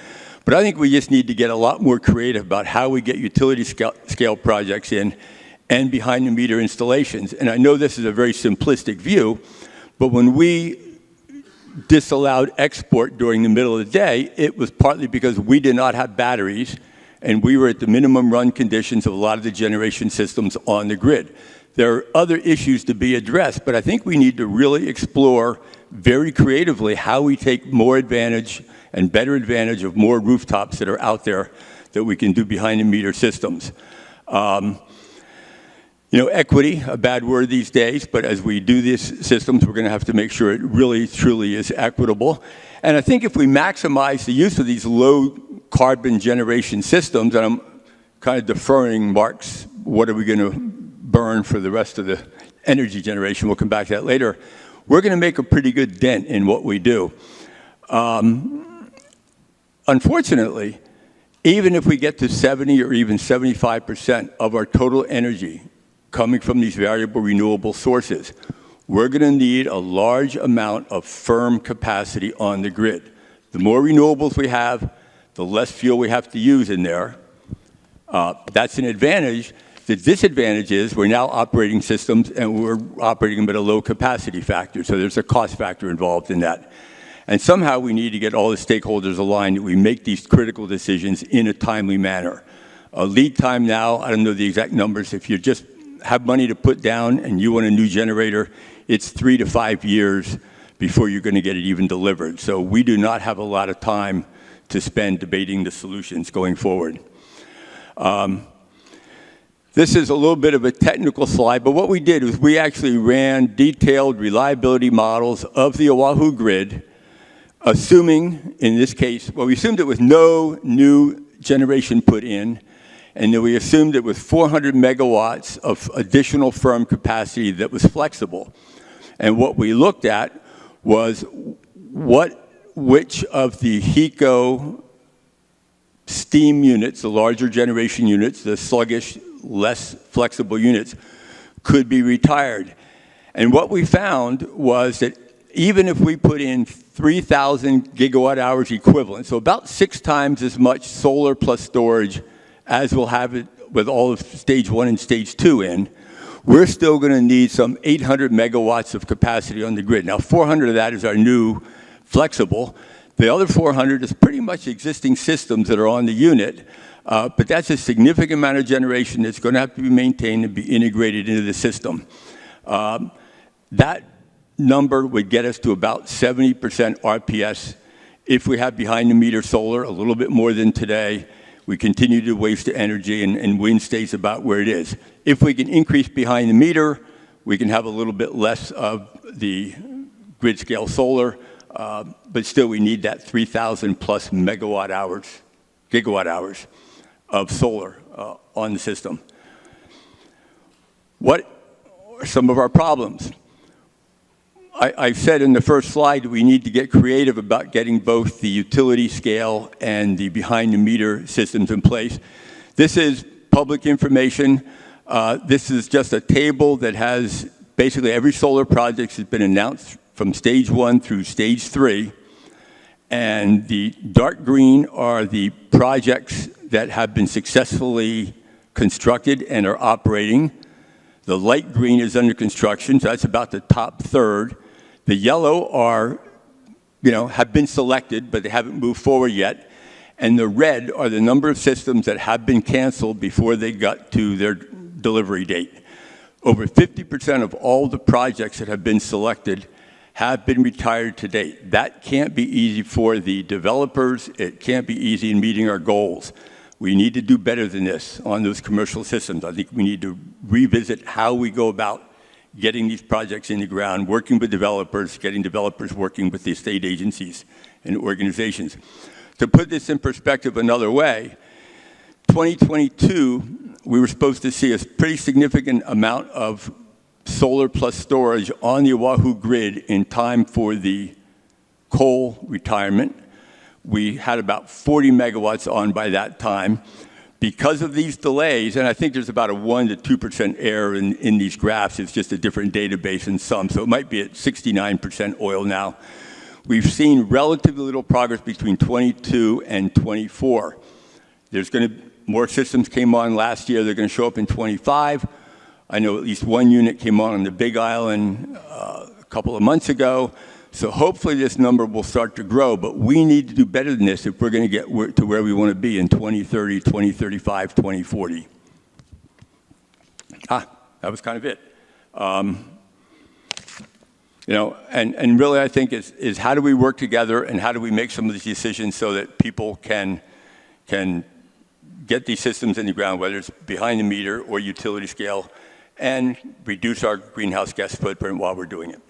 But I think we just need to get a lot more creative about how we get utility scale projects in and behind-the-meter installations. And I know this is a very simplistic view, but when we disallowed export during the middle of the day, it was partly because we did not have batteries, and we were at the minimum run conditions of a lot of the generation systems on the grid. There are other issues to be addressed, but I think we need to really explore very creatively how we take more advantage and better advantage of more rooftops that are out there that we can do behind-the-meter systems. You know, equity, a bad word these days, but as we do these systems, we're going to have to make sure it really, truly is equitable. And I think if we maximize the use of these low-carbon generation systems, and I'm kind of deferring Mark's, what are we going to burn for the rest of the energy generation, we'll come back to that later, we're going to make a pretty good dent in what we do. Unfortunately, even if we get to 70 or even 75% of our total energy coming from these variable renewable sources, we're going to need a large amount of firm capacity on the grid. The more renewables we have, the less fuel we have to use in there. That's an advantage. The disadvantage is we're now operating systems and we're operating them at a low capacity factor, so there's a cost factor involved in that. And somehow we need to get all the stakeholders aligned that we make these critical decisions in a timely manner. A lead time now, I don't know the exact numbers, if you just have money to put down and you want a new generator, it's 3 to 5 years before you're going to get it even delivered. So we do not have a lot of time to spend debating the solutions going forward. This is a little bit of a technical slide, but what we did was we actually ran detailed reliability models of the Oahu grid, assuming, in this case, well, we assumed it was no new generation put in, and then we assumed it was 400 megawatts of additional firm capacity that was flexible. And what we looked at was which of the HECO steam units, the larger generation units, the sluggish, less flexible units, could be retired. And what we found was that even if we put in 3,000 gigawatt hours equivalent, so about 6 times as much solar plus storage as we'll have it with all of stage 1 and stage 2 in, we're still going to need some 800 megawatts of capacity on the grid. Now, 400 of that is our new flexible. The other 400 is pretty much existing systems that are on the unit, but that's a significant amount of generation that's going to have to be maintained and be integrated into the system. That number would get us to about 70% RPS if we have behind-the-meter solar, a little bit more than today. We continue to waste energy, and wind stays about where it is. If we can increase behind the meter, we can have a little bit less of the grid scale solar, but still we need that 3,000 plus gigawatt hours of solar on the system. What are some of our problems? I said in the first slide we need to get creative about getting both the utility scale and the behind-the-meter systems in place. This is public information. This is just a table that has basically every solar project has been announced from stage 1 through stage 3. And the dark green are the projects that have been successfully constructed and are operating. The light green is under construction, so that's about the top third. The yellow are, have been selected, but they haven't moved forward yet. And the red are the number of systems that have been canceled before they got to their delivery date. Over 50% of all the projects that have been selected have been retired to date. That can't be easy for the developers. It can't be easy in meeting our goals. We need to do better than this on those commercial systems. I think we need to revisit how we go about getting these projects in the ground, working with developers, getting developers working with the state agencies and organizations. To put this in perspective another way, 2022, we were supposed to see a pretty significant amount of solar plus storage on the Oahu grid in time for the coal retirement. We had about 40 megawatts on by that time. Because of these delays, and I think there's about a 1% to 2% error in these graphs, it's just a different database in some, so it might be at 69% oil now. We've seen relatively little progress between 22 and 24. More systems came on last year, they're going to show up in 25. I know at least one unit came on the Big Island a couple of months ago. So hopefully this number will start to grow, but we need to do better than this if we're going to get to where we want to be in 2030, 2035, 2040. That was kind of it. And really I think is how do we work together and how do we make some of these decisions so that people can get these systems in the ground, whether it's behind the meter or utility scale, and reduce our greenhouse gas footprint while we're doing it.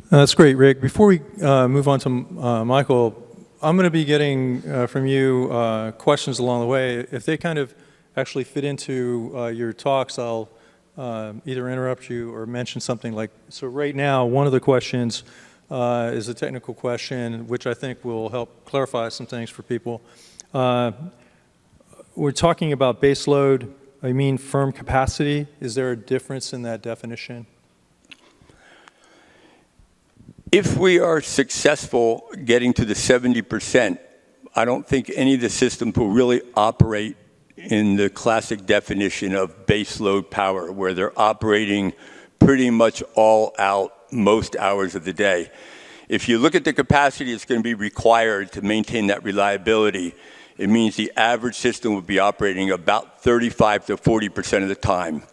That's great, Rick. Before we move on to Michael, I'm going to be getting from you questions along the way. If they kind of actually fit into your talks, I'll either interrupt you or mention something like, so right now, one of the questions is a technical question, which I think will help clarify some things for people. We're talking about base load. I mean firm capacity. Is there a difference in that definition? If we are successful getting to the 70%, I don't think any of the systems will really operate in the classic definition of base load power, where they're operating pretty much all out most hours of the day. If you look at the capacity that's going to be required to maintain that reliability, it means the average system would be operating about 35 to 40% of the time.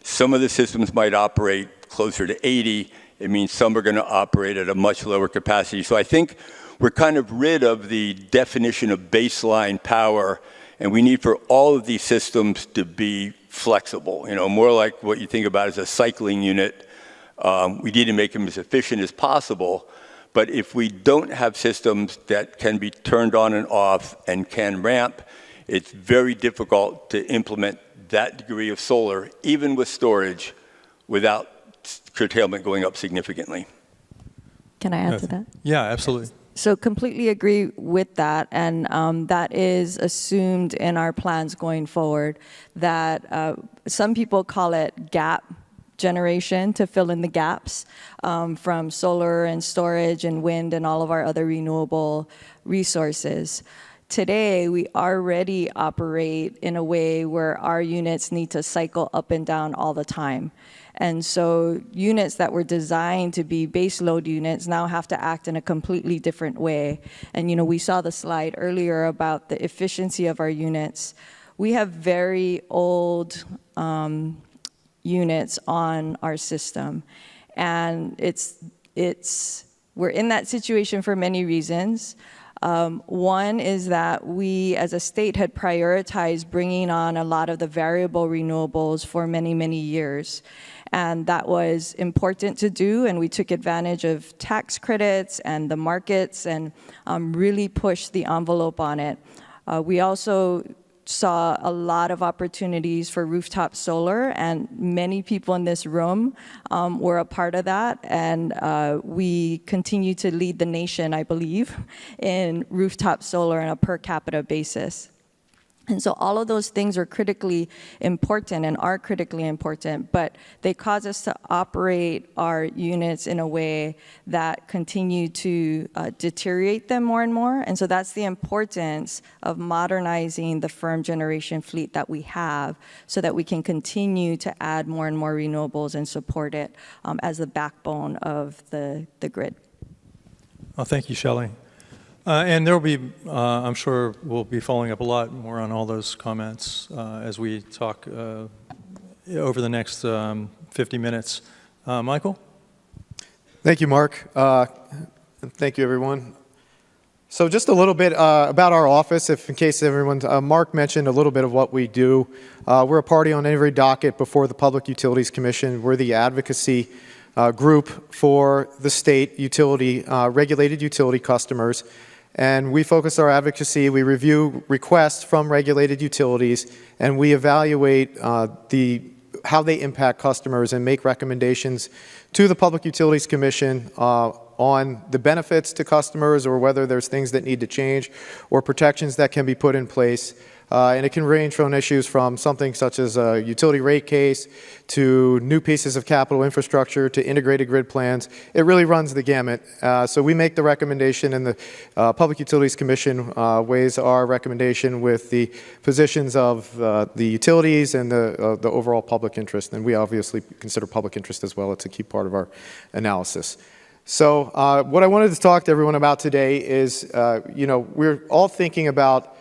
Some of the systems might operate closer to 80. It means some are going to operate at a much lower capacity. So I think we're kind of rid of the definition of baseline power, and we need for all of these systems to be flexible, more like what you think about as a cycling unit. We need to make them as efficient as possible, but if we don't have systems that can be turned on and off and can ramp, it's very difficult to implement that degree of solar, even with storage, without curtailment going up significantly. Can I add to that? Yeah, absolutely. So completely agree with that, and that is assumed in our plans going forward, that some people call it gap generation, to fill in the gaps from solar and storage and wind and all of our other renewable resources. Today, we already operate in a way where our units need to cycle up and down all the time. And so units that were designed to be base load units now have to act in a completely different way. And we saw the slide earlier about the efficiency of our units. We have very old units on our system. And we're in that situation for many reasons. One is that we as a state had prioritized bringing on a lot of the variable renewables for many, many years. And that was important to do, and we took advantage of tax credits and the markets and really pushed the envelope on it. We also saw a lot of opportunities for rooftop solar, and many people in this room were a part of that, and we continue to lead the nation, I believe, in rooftop solar on a per capita basis. And so all of those things are critically important and are critically important, but they cause us to operate our units in a way that continue to deteriorate them more and more. And so that's the importance of modernizing the firm generation fleet that we have so that we can continue to add more and more renewables and support it as the backbone of the grid. Well, thank you, Shelee. And there will be, I'm sure we'll be following up a lot more on all those comments as we talk over the next 50 minutes. Michael? Thank you, Mark. And thank you, everyone. So just a little bit about our office, if in case everyone's, Mark mentioned a little bit of what we do. We're a party on every docket before the Public Utilities Commission. We're the advocacy group for the state utility, regulated utility customers. And we focus our advocacy, we review requests from regulated utilities, and we evaluate how they impact customers and make recommendations to the Public Utilities Commission on the benefits to customers or whether there's things that need to change or protections that can be put in place. And it can range from issues from something such as a utility rate case to new pieces of capital infrastructure to integrated grid plans. It really runs the gamut. So we make the recommendation, and the Public Utilities Commission weighs our recommendation with the positions of the utilities and the overall public interest. And we obviously consider public interest as well. It's a key part of our analysis. So what I wanted to talk to everyone about today is, we're all thinking about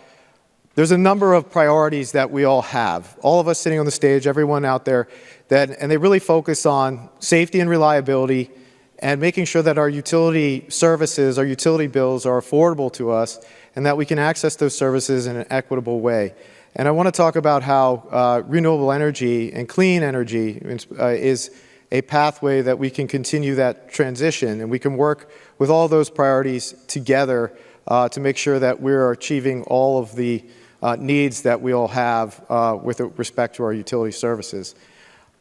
there's a number of priorities that we all have, all of us sitting on the stage, everyone out there, and they really focus on safety and reliability and making sure that our utility services, our utility bills are affordable to us and that we can access those services in an equitable way. And I want to talk about how renewable energy and clean energy is a pathway that we can continue that transition, and we can work with all those priorities together to make sure that we're achieving all of the needs that we all have with respect to our utility services.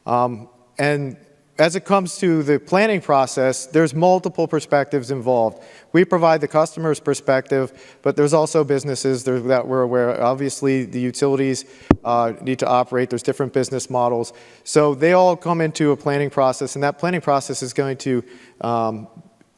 And as it comes to the planning process, there's multiple perspectives involved. We provide the customer's perspective, but there's also businesses that we're aware of. Obviously, the utilities need to operate. There's different business models. So they all come into a planning process, and that planning process is going to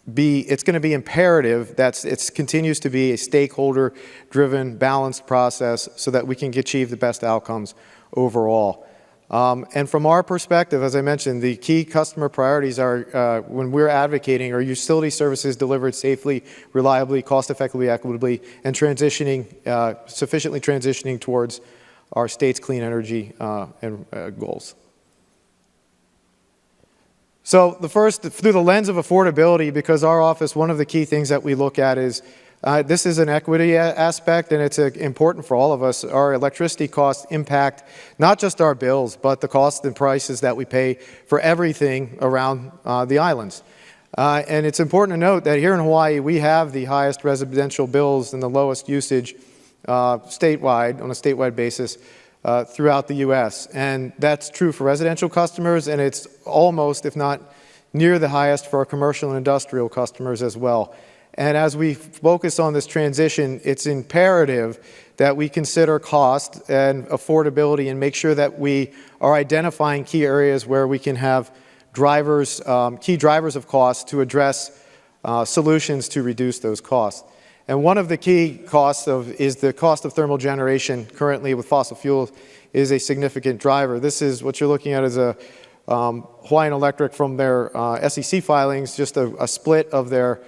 it's going to be imperative that it continues to be a stakeholder-driven, balanced process so that we can achieve the best outcomes overall. And from our perspective, as I mentioned, the key customer priorities are, when we're advocating, are utility services delivered safely, reliably, cost-effectively, equitably, and sufficiently transitioning towards our state's clean energy goals. So the first, through the lens of affordability, because our office, one of the key things that we look at is, this is an equity aspect, and it's important for all of us. Our electricity costs impact not just our bills, but the costs and prices that we pay for everything around the islands. And it's important to note that here in Hawaii, we have the highest residential bills and the lowest usage statewide, on a statewide basis, throughout the U.S. And that's true for residential customers, and it's almost, if not near the highest for our commercial and industrial customers as well. And as we focus on this transition, it's imperative that we consider cost and affordability and make sure that we are identifying key areas where we can have key drivers of cost to address solutions to reduce those costs. And one of the key costs is the cost of thermal generation currently with fossil fuels is a significant driver. This is what you're looking at as a Hawaiian Electric from their SEC filings, just a split of their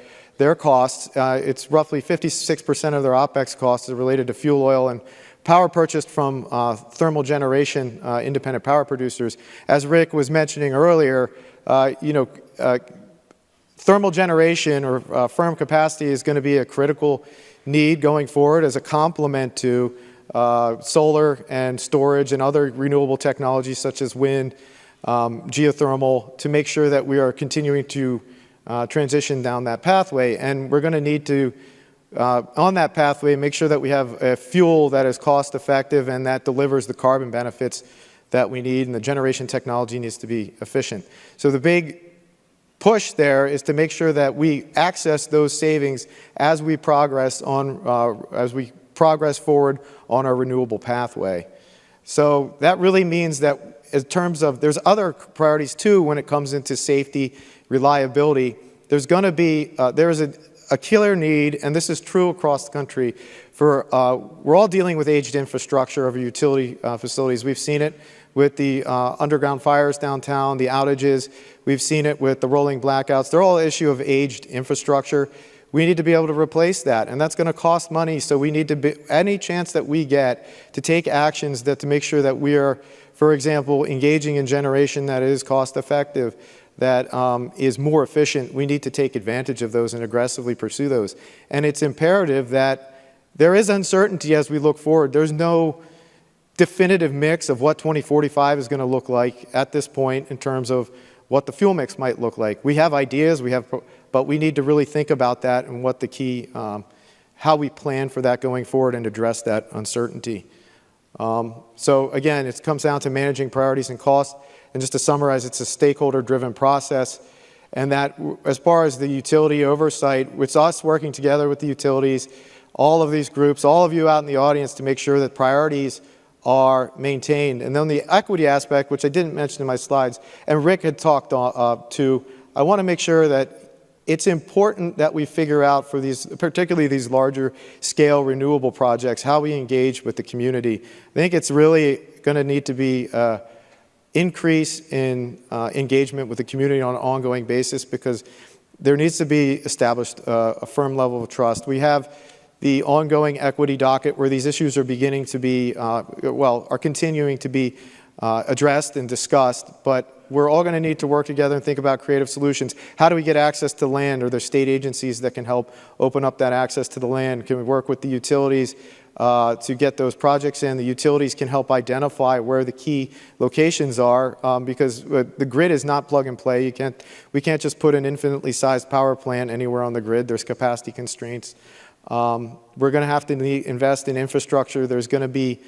costs. It's roughly 56% of their OPEX costs are related to fuel oil and power purchased from thermal generation independent power producers. As Rick was mentioning earlier, thermal generation or firm capacity is going to be a critical need going forward as a complement to solar and storage and other renewable technologies such as wind, geothermal, to make sure that we are continuing to transition down that pathway. And we're going to need to, on that pathway, make sure that we have a fuel that is cost effective and that delivers the carbon benefits that we need, and the generation technology needs to be efficient. So the big push there is to make sure that we access those savings as we progress forward on our renewable pathway. So that really means that in terms of, there's other priorities too when it comes into safety, reliability. There's going to be, there is a killer need, and this is true across the country, for, we're all dealing with aged infrastructure of our utility facilities. We've seen it with the underground fires downtown, the outages. We've seen it with the rolling blackouts. They're all an issue of aged infrastructure. We need to be able to replace that, and that's going to cost money, so we need to be, any chance that we get to take actions that to make sure that we are, for example, engaging in generation that is cost effective, that is more efficient, we need to take advantage of those and aggressively pursue those. And it's imperative that there is uncertainty as we look forward. There's no definitive mix of what 2045 is going to look like at this point in terms of what the fuel mix might look like. We have ideas, but we need to really think about that and what the key, how we plan for that going forward and address that uncertainty. So again, it comes down to managing priorities and costs. And just to summarize, it's a stakeholder-driven process. And that, as far as the utility oversight, it's us working together with the utilities, all of these groups, all of you out in the audience, to make sure that priorities are maintained. And then the equity aspect, which I didn't mention in my slides, and Rick had talked to, I want to make sure that it's important that we figure out for these, particularly these larger scale renewable projects, how we engage with the community. I think it's really going to need to be increase in engagement with the community on an ongoing basis, because there needs to be established a firm level of trust. We have the ongoing equity docket where these issues are beginning to be, are continuing to be addressed and discussed, but we're all going to need to work together and think about creative solutions. How do we get access to land? Are there state agencies that can help open up that access to the land? Can we work with the utilities to get those projects in? The utilities can help identify where the key locations are, because the grid is not plug and play. We can't just put an infinitely sized power plant anywhere on the grid. There's capacity constraints. We're going to have to invest in infrastructure. There's going to be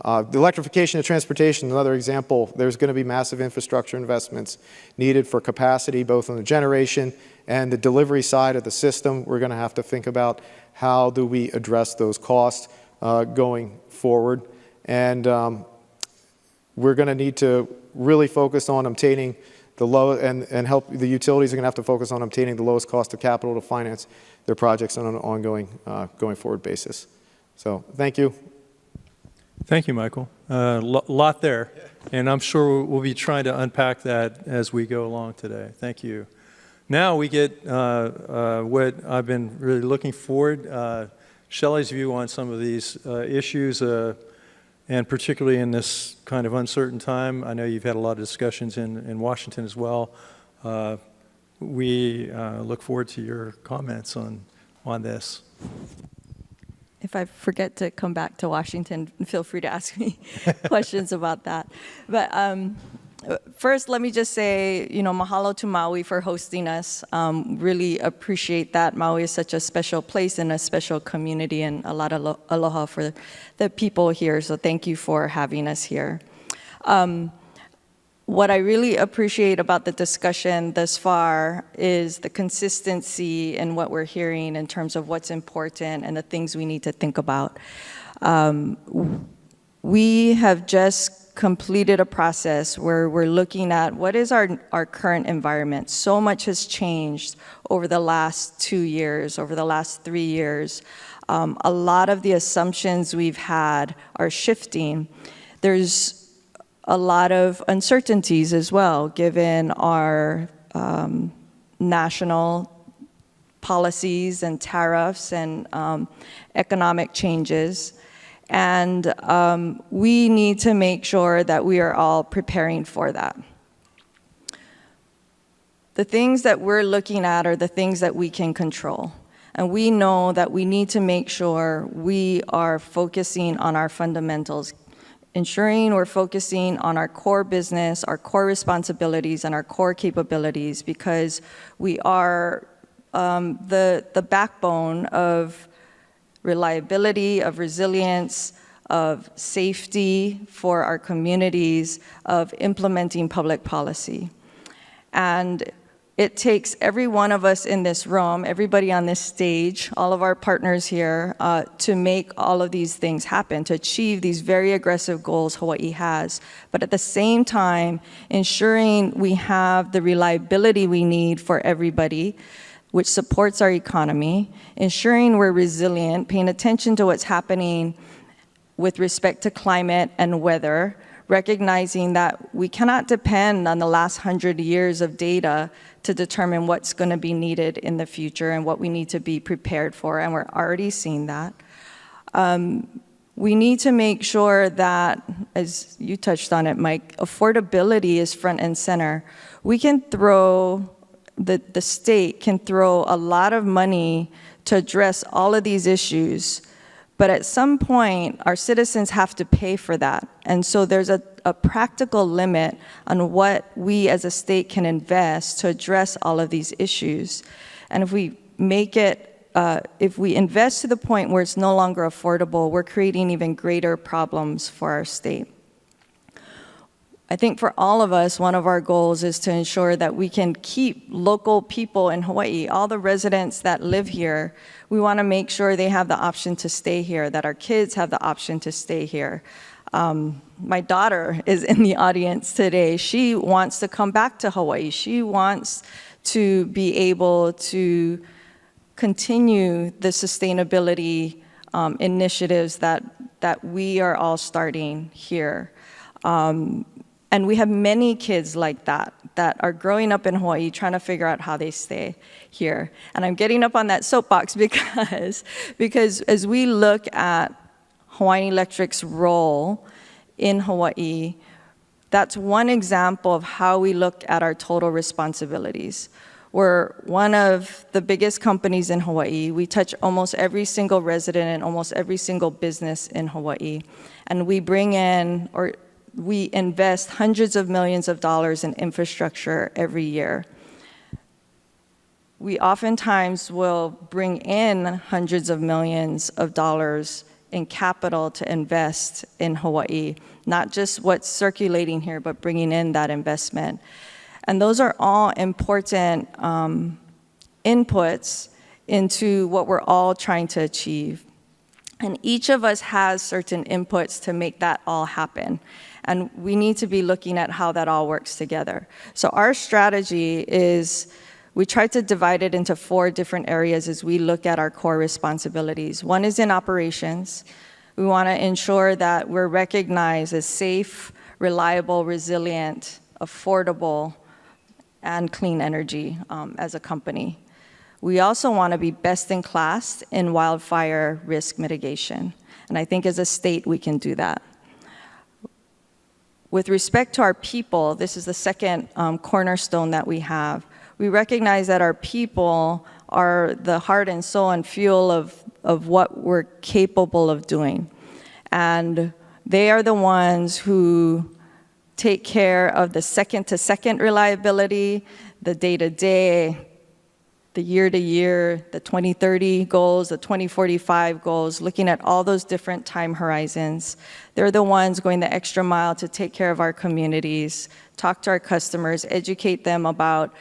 the electrification of transportation, another example. There's going to be massive infrastructure investments needed for capacity, both on the generation and the delivery side of the system. We're going to have to think about how do we address those costs going forward. And we're going to need to really focus on obtaining the low, and help the utilities are going to have to focus on obtaining the lowest cost of capital to finance their projects on an ongoing, going forward basis. So thank you. Thank you, Michael. Lot there, and I'm sure we'll be trying to unpack that as we go along today. Thank you. Now we get what I've been really looking forward, Shelee's view on some of these issues, and particularly in this kind of uncertain time. I know you've had a lot of discussions in Washington as well. We look forward to your comments on this. If I forget to come back to Washington, feel free to ask me questions about that. But first, let me just say, mahalo to Maui for hosting us. Really appreciate that. Maui is such a special place and a special community, and a lot of aloha for the people here. So thank you for having us here. What I really appreciate about the discussion thus far is the consistency in what we're hearing in terms of what's important and the things we need to think about. We have just completed a process where we're looking at what is our current environment. So much has changed over the last 2 years, over the last 3 years. A lot of the assumptions we've had are shifting. There's a lot of uncertainties as well, given our national policies and tariffs and economic changes. And we need to make sure that we are all preparing for that. The things that we're looking at are the things that we can control. And we know that we need to make sure we are focusing on our fundamentals, ensuring we're focusing on our core business, our core responsibilities, and our core capabilities, because we are the backbone of reliability, of resilience, of safety for our communities, of implementing public policy. And it takes every one of us in this room, everybody on this stage, all of our partners here, to make all of these things happen, to achieve these very aggressive goals Hawaii has. But at the same time, ensuring we have the reliability we need for everybody, which supports our economy, ensuring we're resilient, paying attention to what's happening with respect to climate and weather, recognizing that we cannot depend on the last 100 years of data to determine what's going to be needed in the future and what we need to be prepared for, and we're already seeing that. We need to make sure that, as you touched on it, Mike, affordability is front and center. We can throw, the state can throw a lot of money to address all of these issues, but at some point, our citizens have to pay for that. And so there's a practical limit on what we as a state can invest to address all of these issues. And if we make it, if we invest to the point where it's no longer affordable, we're creating even greater problems for our state. I think for all of us, one of our goals is to ensure that we can keep local people in Hawaii, all the residents that live here. We want to make sure they have the option to stay here, that our kids have the option to stay here. My daughter is in the audience today. She wants to come back to Hawaii. She wants to be able to continue the sustainability initiatives that we are all starting here. And we have many kids like that are growing up in Hawaii trying to figure out how they stay here. And I'm getting up on that soapbox because as we look at Hawaiian Electric's role in Hawaii, that's one example of how we look at our total responsibilities. We're one of the biggest companies in Hawaii. We touch almost every single resident and almost every single business in Hawaii. And we bring in, or we invest hundreds of millions of dollars in infrastructure every year. We oftentimes will bring in hundreds of millions of dollars in capital to invest in Hawaii, not just what's circulating here, but bringing in that investment. And those are all important inputs into what we're all trying to achieve. And each of us has certain inputs to make that all happen. And we need to be looking at how that all works together. So our strategy is, we try to divide it into 4 different areas as we look at our core responsibilities. One is in operations. We want to ensure that we're recognized as safe, reliable, resilient, affordable, and clean energy as a company. We also want to be best in class in wildfire risk mitigation. And I think as a state, we can do that. With respect to our people, this is the second cornerstone that we have. We recognize that our people are the heart and soul and fuel of what we're capable of doing. And they are the ones who take care of the second-to-second reliability, the day-to-day, the year-to-year, the 2030 goals, the 2045 goals, looking at all those different time horizons. They're the ones going the extra mile to take care of our communities, talk to our customers, educate them about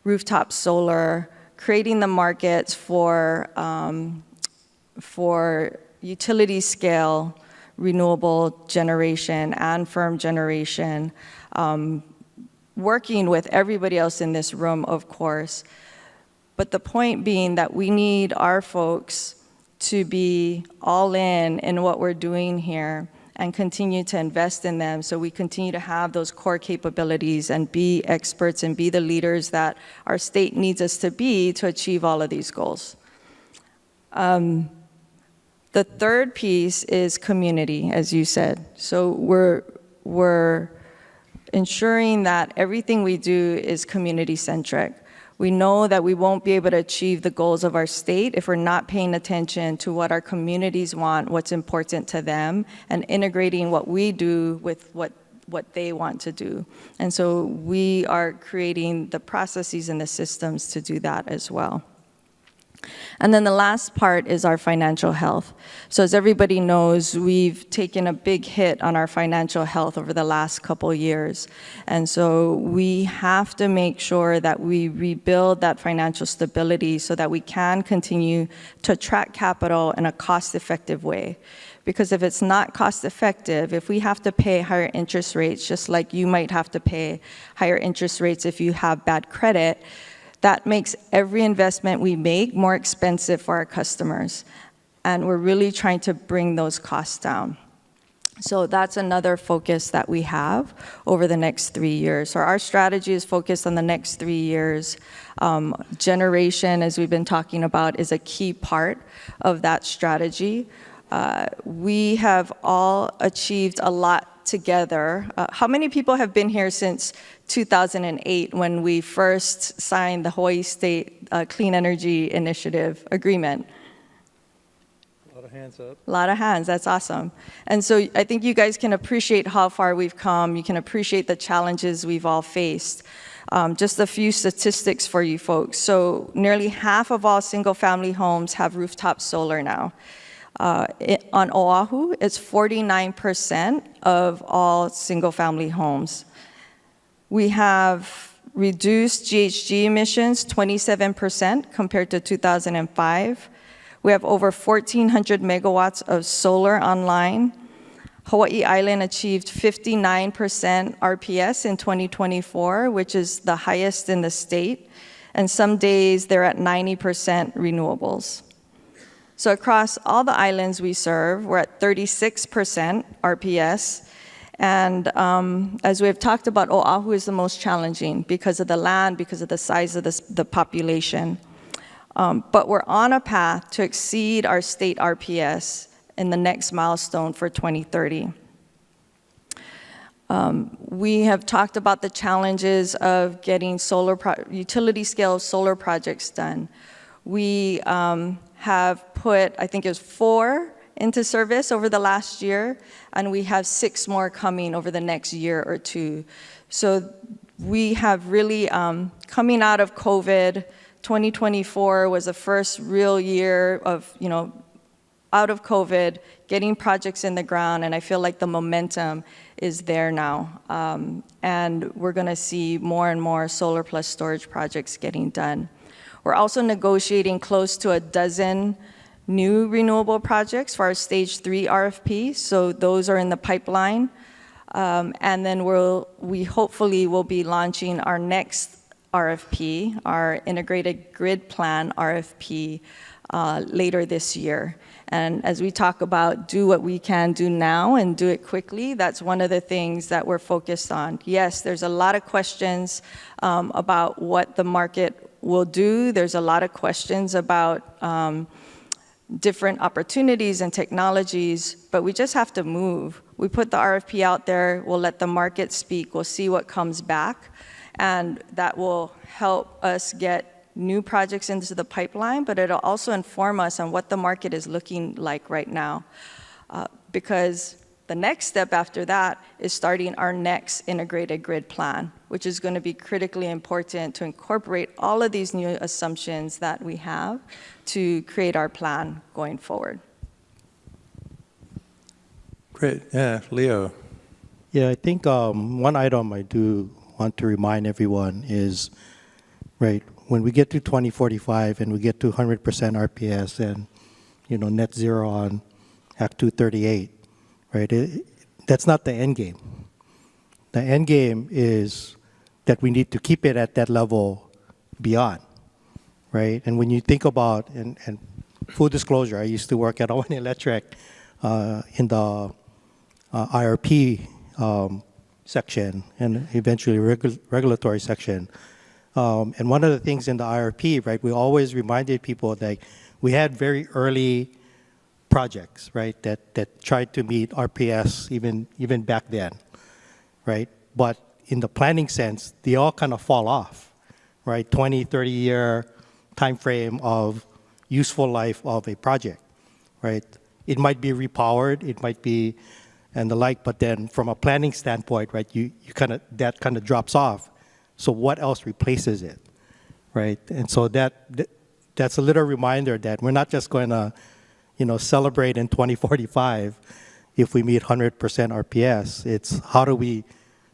rooftop solar, creating the markets for utility scale renewable generation and firm generation, working with everybody else in this room, of course. But the point being that we need our folks to be all in what we're doing here and continue to invest in them so we continue to have those core capabilities and be experts and be the leaders that our state needs us to be to achieve all of these goals. The third piece is community, as you said. So we're ensuring that everything we do is community-centric. We know that we won't be able to achieve the goals of our state if we're not paying attention to what our communities want, what's important to them, and integrating what we do with what they want to do. And so we are creating the processes and the systems to do that as well. And then the last part is our financial health. So as everybody knows, we've taken a big hit on our financial health over the last couple years. And so we have to make sure that we rebuild that financial stability so that we can continue to attract capital in a cost-effective way. Because if it's not cost-effective, if we have to pay higher interest rates, just like you might have to pay higher interest rates if you have bad credit, that makes every investment we make more expensive for our customers. And we're really trying to bring those costs down. So that's another focus that we have over the next 3 years. So our strategy is focused on the next 3 years. Generation, as we've been talking about, is a key part of that strategy. We have all achieved a lot together. How many people have been here since 2008 when we first signed the Hawaii State Clean Energy Initiative Agreement? A lot of hands up. A lot of hands, that's awesome. And so I think you guys can appreciate how far we've come. You can appreciate the challenges we've all faced. Just a few statistics for you folks. So nearly half of all single-family homes have rooftop solar now. On Oahu, it's 49% of all single-family homes. We have reduced GHG emissions 27% compared to 2005. We have over 1,400 megawatts of solar online. Hawaii Island achieved 59% RPS in 2024, which is the highest in the state. And some days they're at 90% renewables. So across all the islands we serve, we're at 36% RPS. And as we've talked about, Oahu is the most challenging because of the land, because of the size of the population. But we're on a path to exceed our state RPS in the next milestone for 2030. We have talked about the challenges of getting utility-scale solar projects done. We have put, I think it was 4 into service over the last year, and we have 6 more coming over the next year or 2. So we have really, coming out of COVID, 2024 was the first real year of, out of COVID, getting projects in the ground, and I feel like the momentum is there now. And we're gonna see more and more solar plus storage projects getting done. We're also negotiating close to a dozen new renewable projects for our Stage 3 RFP, so those are in the pipeline. And then we hopefully will be launching our next RFP, our Integrated Grid Plan RFP, later this year. And as we talk about do what we can do now and do it quickly, that's one of the things that we're focused on. Yes, there's a lot of questions about what the market will do. There's a lot of questions about different opportunities and technologies, but we just have to move. We put the RFP out there, we'll let the market speak, we'll see what comes back, and that will help us get new projects into the pipeline, but it'll also inform us on what the market is looking like right now. Because the next step after that is starting our next integrated grid plan, which is going to be critically important to incorporate all of these new assumptions that we have to create our plan going forward. Great. Yeah, Leo. Yeah, I think one item I do want to remind everyone is, right, when we get to 2045 and we get to 100% RPS and, net zero on Act 238, right, that's not the end game. The end game is that we need to keep it at that level beyond, right? And when you think about, and full disclosure, I used to work at Hawaiian Electric in the IRP section and eventually regulatory section. And one of the things in the IRP, right, we always reminded people that we had very early projects, right, that tried to meet RPS even back then, right? But in the planning sense, they all kind of fall off, right, 20, 30-year time frame of useful life of a project, right? It might be repowered, it might be and the like, but then from a planning standpoint, right, that kind of drops off. So what else replaces it, right? And so that's a little reminder that we're not just going to, celebrate in 2045 if we meet 100% RPS. It's how do we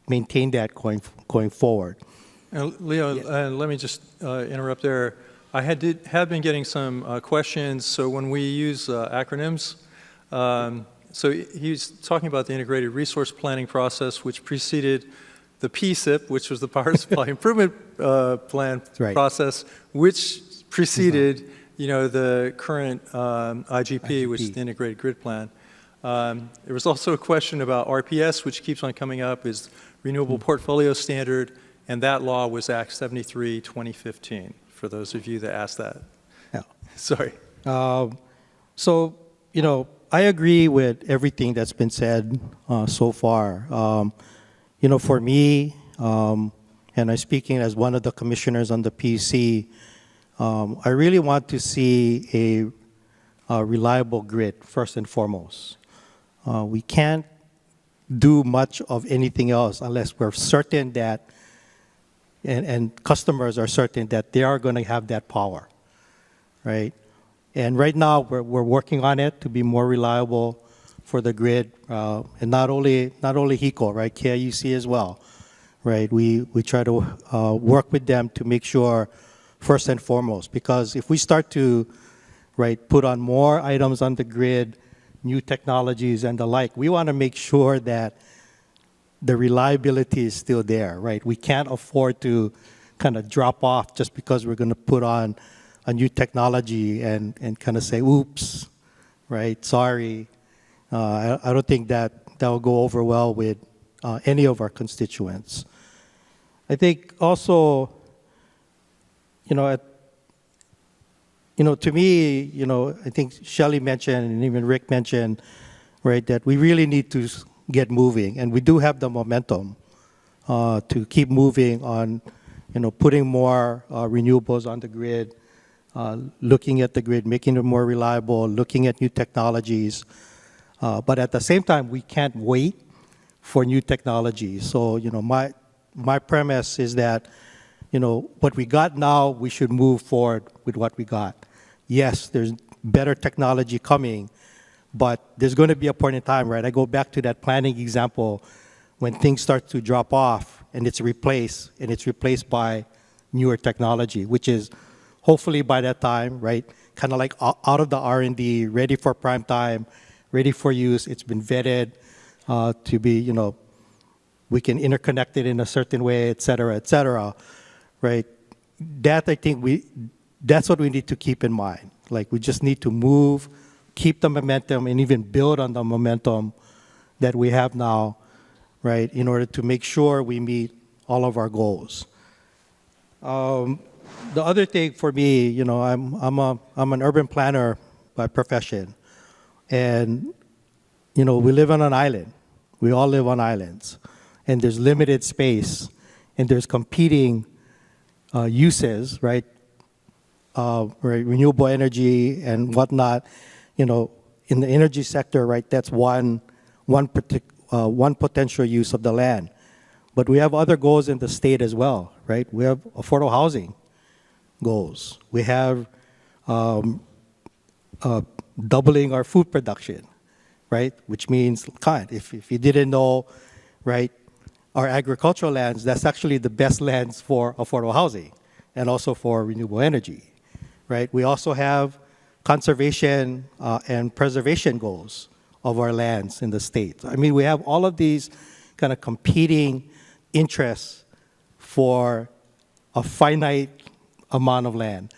maintain that going forward. Leo, let me just interrupt there. I have been getting some questions. So when we use acronyms, so he's talking about the integrated resource planning process, which preceded the PSIP, which was the Power Supply Improvement Plan process, which preceded, the current IGP, which is the Integrated Grid Plan. There was also a question about RPS, which keeps on coming up, is Renewable Portfolio Standard, and that law was Act 73, 2015, for those of you that asked that. Yeah. Sorry. So, I agree with everything that's been said so far. For me, and I'm speaking as one of the commissioners on the PC, I really want to see a reliable grid, first and foremost. We can't do much of anything else unless we're certain that, and customers are certain that they are going to have that power, right? And right now, we're working on it to be more reliable for the grid, and not only HECO, right, KIUC as well, right? We try to work with them to make sure, first and foremost, because if we start to, right, put on more items on the grid, new technologies and the like, we want to make sure that the reliability is still there, right? We can't afford to kind of drop off just because we're going to put on a new technology and kind of say, oops, right, sorry. I don't think that will go over well with any of our constituents. I think also, to me, I think Shelee mentioned and even Rick mentioned, right, that we really need to get moving, and we do have the momentum to keep moving on, putting more renewables on the grid, looking at the grid, making it more reliable, looking at new technologies. But at the same time, we can't wait for new technologies. So, my premise is that, what we got now, we should move forward with what we got. Yes, there's better technology coming, but there's going to be a point in time, right? I go back to that planning example when things start to drop off and it's replaced by newer technology, which is hopefully by that time, right, kind of like out of the R&D, ready for prime time, ready for use. It's been vetted to be, we can interconnect it in a certain way, et cetera, right? That I think that's what we need to keep in mind. Like, we just need to move, keep the momentum, and even build on the momentum that we have now, right, in order to make sure we meet all of our goals. The other thing for me, I'm an urban planner by profession, and we live on an island. We all live on islands, and there's limited space, and there's competing uses, right? Renewable energy and whatnot. In the energy sector, right? That's one potential use of the land, but we have other goals in the state as well, right? We have affordable housing goals. We have doubling our food production, right? Which means, if you didn't know, right, our agricultural lands, that's actually the best lands for affordable housing and also for renewable energy, right? We also have conservation and preservation goals of our lands in the state. I mean, we have all of these kind of competing interests for a finite amount of land,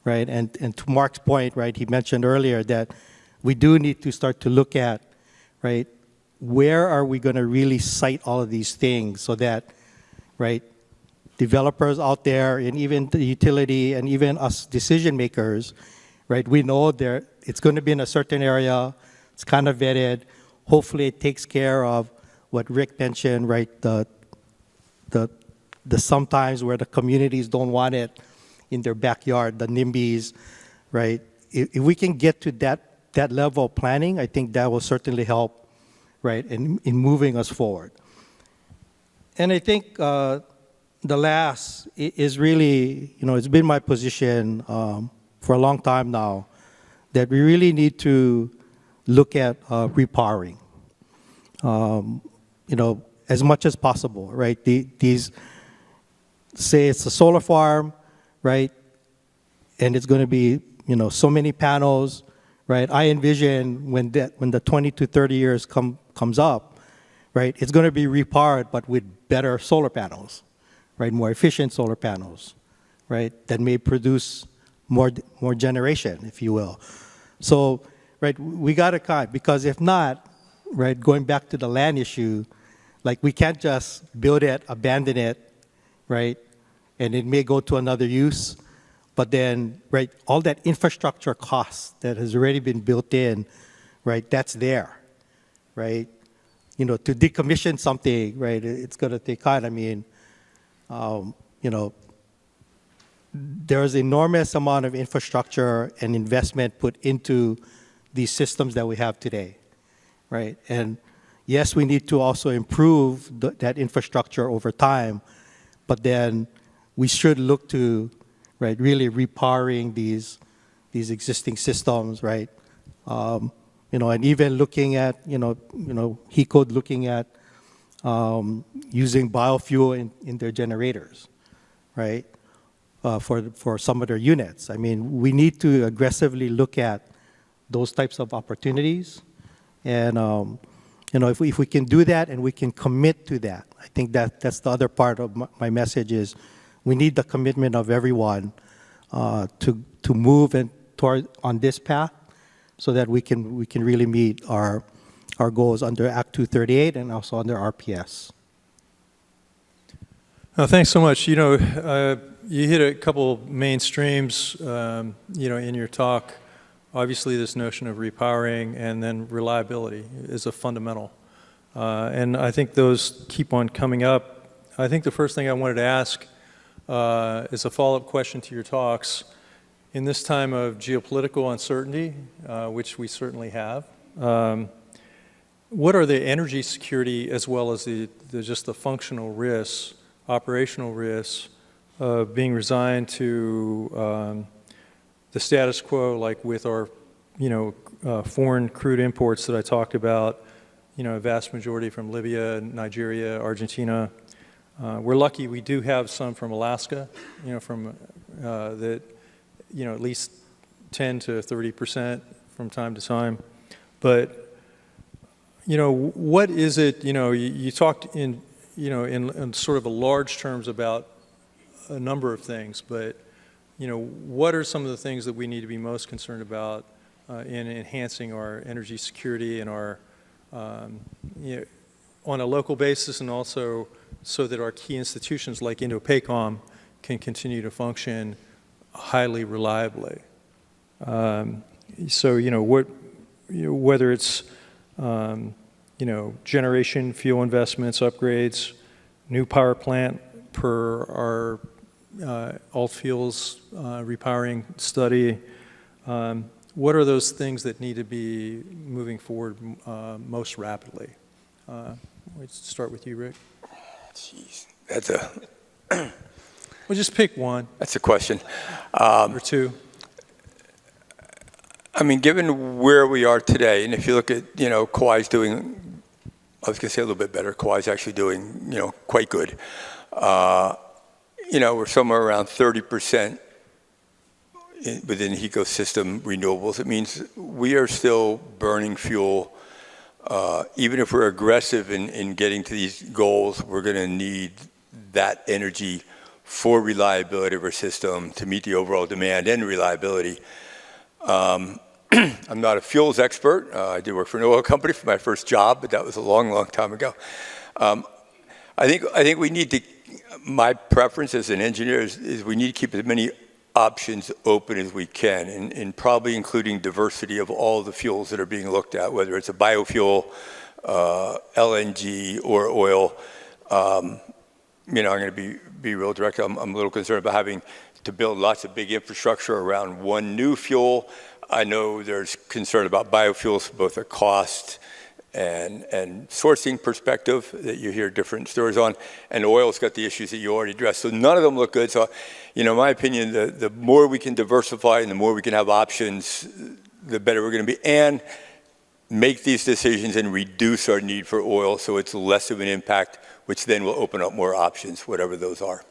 right? And to Mark's point, right, he mentioned earlier that we do need to start to look at, right, where are we going to really site all of these things so that, right, developers out there and even the utility and even us decision makers, right, we know it's going to be in a certain area, it's kind of vetted. Hopefully it takes care of what Rick mentioned, right, the the sometimes where the communities don't want it in their backyard, the NIMBYs, right? If we can get to that level of planning, I think that will certainly help, right, in moving us forward. And I think the last is really, it's been my position for a long time now that we really need to look at repowering, as much as possible, right? These, say it's a solar farm, right? And it's going to be, so many panels, right? I envision when the 20 to 30 years comes up, right? It's going to be repowered, but with better solar panels, right? More efficient solar panels, right? That may produce more generation, if you will. So, right, we got to cut, because if not, right, going back to the land issue, like we can't just build it, abandon it, right? And it may go to another use, but then, right, all that infrastructure cost that has already been built in, right, that's there, right? To decommission something, right, it's going to take time. I mean, there's enormous amount of infrastructure and investment put into these systems that we have today, right? And yes, we need to also improve that infrastructure over time, but then we should look to, right, really repowering these existing systems, right? And even looking at, HECO looking at using biofuel in their generators, right? For some of their units. I mean, we need to aggressively look at those types of opportunities. And, if we can do that and we can commit to that, I think that's the other part of my message is we need the commitment of everyone to move on this path so that we can really meet our goals under Act 238 and also under RPS. Thanks so much. You hit a couple main streams, in your talk. Obviously, this notion of repowering and then reliability is a fundamental. And I think those keep on coming up. I think the first thing I wanted to ask is a follow-up question to your talks. In this time of geopolitical uncertainty, which we certainly have, what are the energy security as well as just the functional risks, operational risks of being resigned to the status quo, like with our, foreign crude imports that I talked about, a vast majority from Libya, Nigeria, Argentina. We're lucky we do have some from Alaska, from that, at least 10 to 30% from time to time. But, what is it, you talked in sort of a large terms about a number of things, but, what are some of the things that we need to be most concerned about in enhancing our energy security and our, on a local basis, and also so that our key institutions like Indo-PACOM can continue to function highly reliably. So, whether it's, generation, fuel investments, upgrades, new power plant per our alt fuels repowering study, what are those things that need to be moving forward most rapidly? Let's start with you, Rick. Jeez, that's a... Well, just pick one. That's a question. Or two. I mean, given where we are today, and if you look at, Kawaii's doing, I was going to say a little bit better. Kawaii's actually doing, quite good. We're somewhere around 30% within the ecosystem renewables. It means we are still burning fuel. Even if we're aggressive in getting to these goals, we're going to need that energy for reliability of our system to meet the overall demand and reliability. I'm not a fuels expert. I did work for an oil company for my first job, but that was a long, long time ago. I think we need to, my preference as an engineer is we need to keep as many options open as we can, and probably including diversity of all the fuels that are being looked at, whether it's a biofuel, LNG, or oil. I'm going to be real direct. I'm a little concerned about having to build lots of big infrastructure around one new fuel. I know there's concern about biofuels, both a cost and sourcing perspective that you hear different stories on, and oil's got the issues that you already addressed. So none of them look good. So, in my opinion, the more we can diversify and the more we can have options, the better we're going to be, and make these decisions and reduce our need for oil so it's less of an impact, which then will open up more options, whatever those are.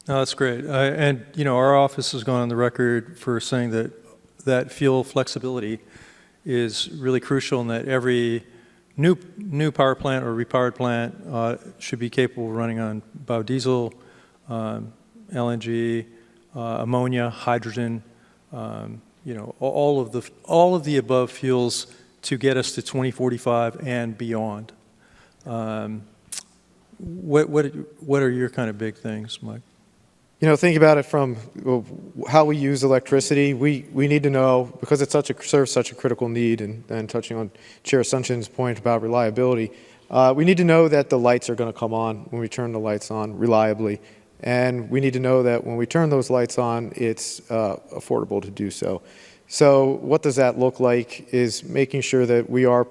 No, that's great. And, our office has gone on the record for saying that fuel flexibility is really crucial, and that every new power plant or repowered plant should be capable of running on biodiesel, LNG, ammonia, hydrogen, all of the above fuels to get us to 2045 and beyond. What are your kind of big things, Mike? Think about it from how we use electricity. We need to know, because it serves such a critical need, and touching on Chair Asuncion's point about reliability, we need to know that the lights are going to come on when we turn the lights on reliably. And we need to know that when we turn those lights on, it's affordable to do so. So what does that look like is making sure that we are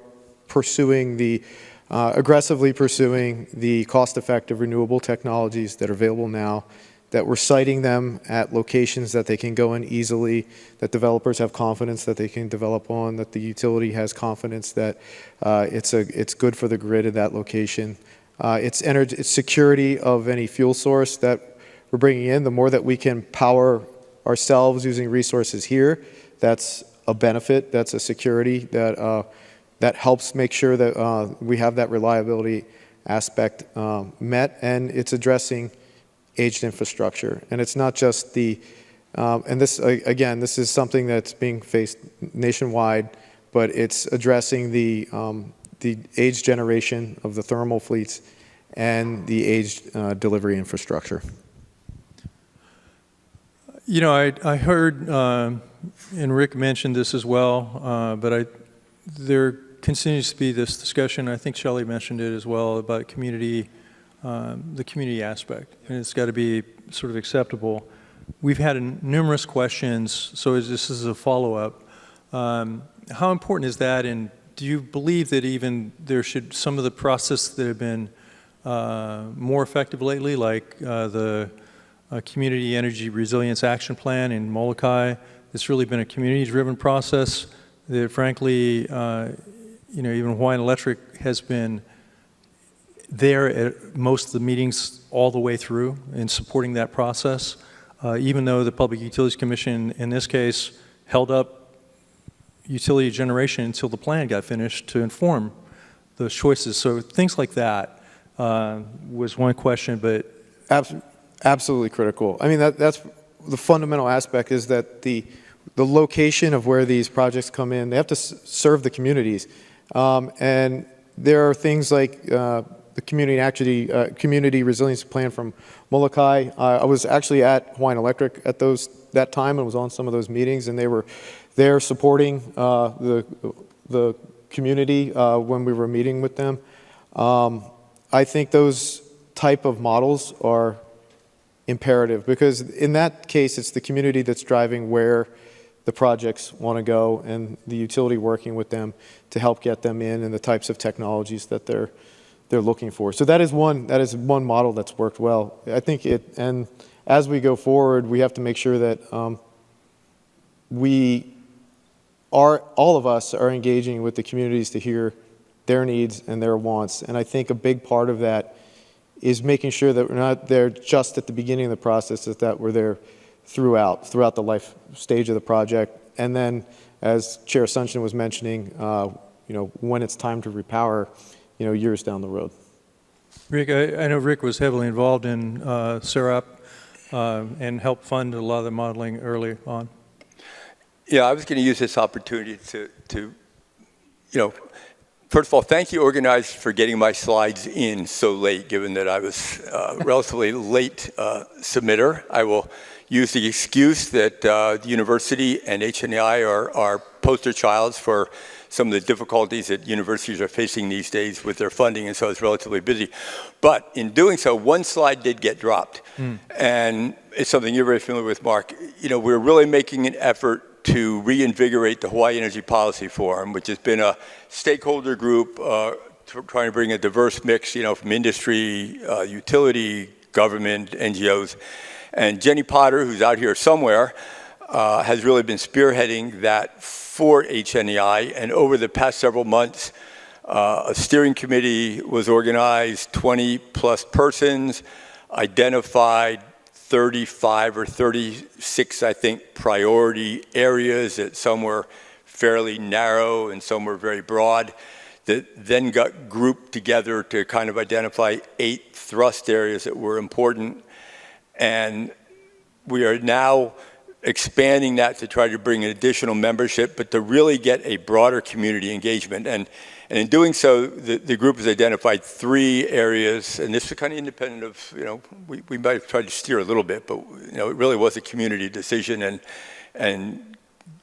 aggressively pursuing the cost-effective renewable technologies that are available now, that we're siting them at locations that they can go in easily, that developers have confidence that they can develop on, that the utility has confidence that it's good for the grid at that location. It's security of any fuel source that we're bringing in. The more that we can power ourselves using resources here, that's a benefit. That's a security that helps make sure that we have that reliability aspect met, and it's addressing aged infrastructure. And it's not just and this, again, this is something that's being faced nationwide, but it's addressing the aged generation of the thermal fleets and the aged delivery infrastructure. I heard, and Rick mentioned this as well, but there continues to be this discussion, I think Shelee mentioned it as well, about community, the community aspect, and it's got to be sort of acceptable. We've had numerous questions, so this is a follow-up. How important is that, and do you believe that even there should, some of the processes that have been more effective lately, like the Community Energy Resilience Action Plan in Molokai, it's really been a community-driven process that, frankly, even Hawaiian Electric has been there at most of the meetings all the way through in supporting that process, even though the Public Utilities Commission, in this case, held up utility generation until the plan got finished to inform those choices. So things like that was one question, but... Absolutely critical. I mean, that's the fundamental aspect, is that the location of where these projects come in, they have to serve the communities. And there are things like the Community Resilience Plan from Molokai. I was actually at Hawaiian Electric at that time and was on some of those meetings, and they were there supporting the community when we were meeting with them. I think those type of models are imperative, because in that case, it's the community that's driving where the projects want to go, and the utility working with them to help get them in, and the types of technologies that they're looking for. So that is one model that's worked well. I think and as we go forward, we have to make sure that all of us are engaging with the communities to hear their needs and their wants. And I think a big part of that is making sure that we're not there just at the beginning of the process, that we're there throughout the life stage of the project. And then, as Chair Asuncion was mentioning, when it's time to repower, years down the road. Rick, I know Rick was heavily involved in SERAP and helped fund a lot of the modeling early on. Yeah, I was going to use this opportunity to first of all, thank you, organizers, for getting my slides in so late, given that I was a relatively late submitter. I will use the excuse that the university and HNI are poster childs for some of the difficulties that universities are facing these days with their funding, and so it's relatively busy. But in doing so, one slide did get dropped, and it's something you're very familiar with, Mark. You know, we're really making an effort to reinvigorate the Hawaii Energy Policy Forum, which has been a stakeholder group trying to bring a diverse mix, you know, from industry, utility, government, NGOs. And Jenny Potter, who's out here somewhere, has really been spearheading that for HNEI. And over the past several months, a steering committee was organized, 20 plus persons, identified 35 or 36, I think, priority areas that some were fairly narrow and some were very broad, that then got grouped together to kind of identify 8 thrust areas that were important. And we are now expanding that to try to bring an additional membership, but to really get a broader community engagement. And in doing so, the group has identified 3 areas, and this is kind of independent of, you know, we might have tried to steer a little bit, but, you know, it really was a community decision and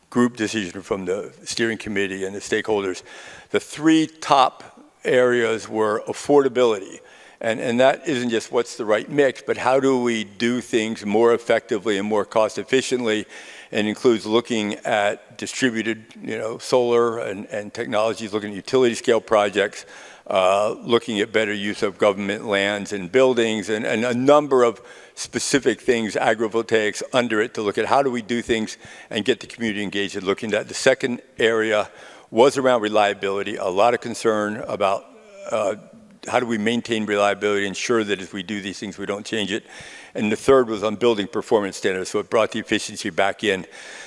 group decision from the steering committee and the stakeholders. The 3 top areas were affordability. And that isn't just what's the right mix, but how do we do things more effectively and more cost efficiently, and includes looking at distributed, you know, solar and technologies, looking at utility scale projects, looking at better use of government lands and buildings, and a number of specific things, agrivoltaics under it, to look at how do we do things and get the community engaged in looking at. The second area was around reliability, a lot of concern about how do we maintain reliability, ensure that as we do these things, we don't change it. And the third was on building performance standards, so it brought the efficiency back in.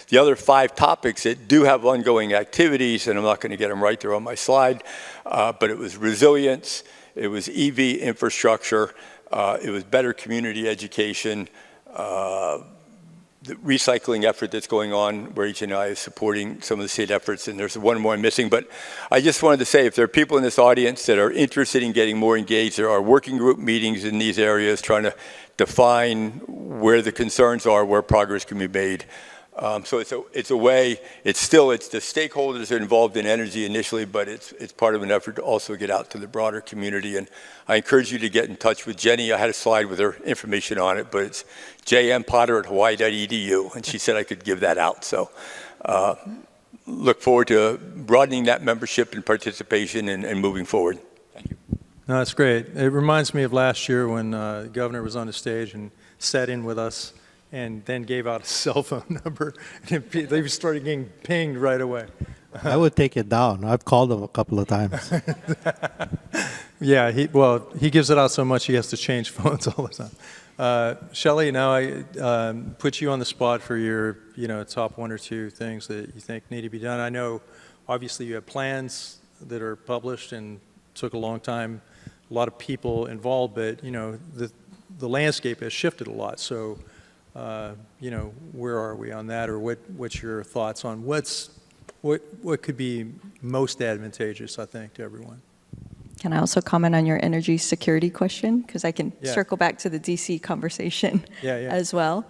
The other 5 topics that do have ongoing activities, and I'm not going to get them right there on my slide, but it was resilience, it was EV infrastructure, it was better community education, the recycling effort that's going on where HNI is supporting some of the state efforts, and there's one more I'm missing. But I just wanted to say, if there are people in this audience that are interested in getting more engaged, there are working group meetings in these areas trying to define where the concerns are, where progress can be made. So it's a way, it's the stakeholders that are involved in energy initially, but it's part of an effort to also get out to the broader community. And I encourage you to get in touch with Jenny. I had a slide with her information on it, but it's jmpotter@hawaii.edu, and she said I could give that out. So look forward to broadening that membership and participation and moving forward. Thank you. No, that's great. It reminds me of last year when the governor was on the stage and sat in with us and then gave out a cell phone number. They started getting pinged right away. I would take it down. I've called him a couple of times. Yeah, he gives it out so much he has to change phones all the time. Shelee, now I put you on the spot for your, top 1 or 2 things that you think need to be done. I know, obviously, you have plans that are published and took a long time, a lot of people involved, but the landscape has shifted a lot. So, where are we on that, or what's your thoughts on what could be most advantageous, I think, to everyone? Can I also comment on your energy security question? Because I can circle back to the DC conversation as well.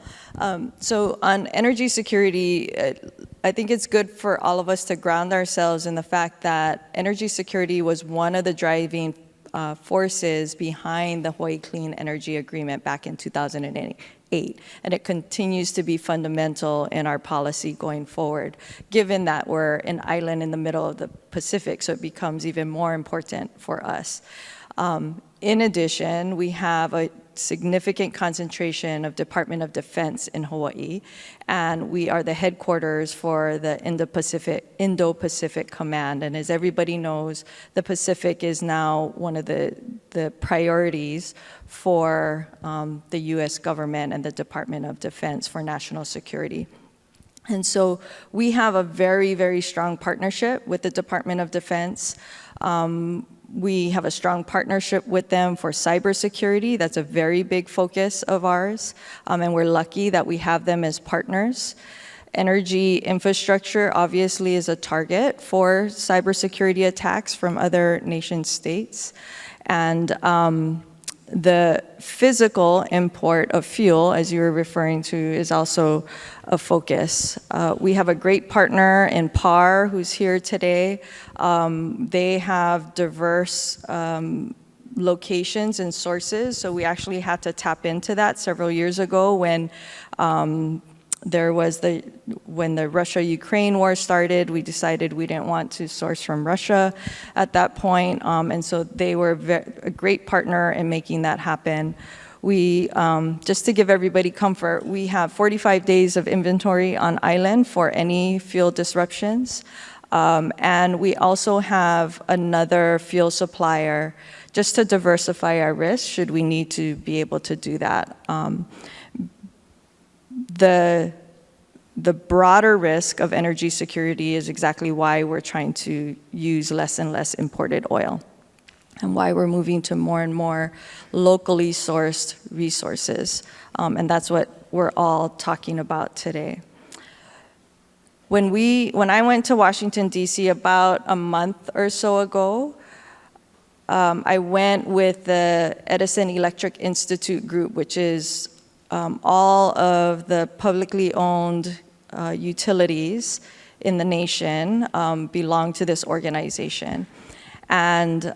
So on energy security, I think it's good for all of us to ground ourselves in the fact that energy security was one of the driving forces behind the Hawaii Clean Energy Agreement back in 2008. And it continues to be fundamental in our policy going forward, given that we're an island in the middle of the Pacific, so it becomes even more important for us. In addition, we have a significant concentration of Department of Defense in Hawaii, and we are the headquarters for the Indo-Pacific Command. And as everybody knows, the Pacific is now one of the priorities for the U.S. government and the Department of Defense for national security. And so we have a very, very strong partnership with the Department of Defense. We have a strong partnership with them for cybersecurity. That's a very big focus of ours, and we're lucky that we have them as partners. Energy infrastructure obviously is a target for cybersecurity attacks from other nation states. And The physical import of fuel, as you were referring to, is also a focus. We have a great partner in PAR who's here today. They have diverse locations and sources, so we actually had to tap into that several years ago when when the Russia-Ukraine war started. We decided we didn't want to source from Russia at that point, and so they were a great partner in making that happen. We, just to give everybody comfort, we have 45 days of inventory on island for any fuel disruptions, and we also have another fuel supplier just to diversify our risk should we need to be able to do that. The broader risk of energy security is exactly why we're trying to use less and less imported oil, and why we're moving to more and more locally sourced resources. And that's what we're all talking about today. When I went to Washington, D.C. about a month or so ago, I went with the Edison Electric Institute group, which is all of the publicly owned utilities in the nation belong to this organization. And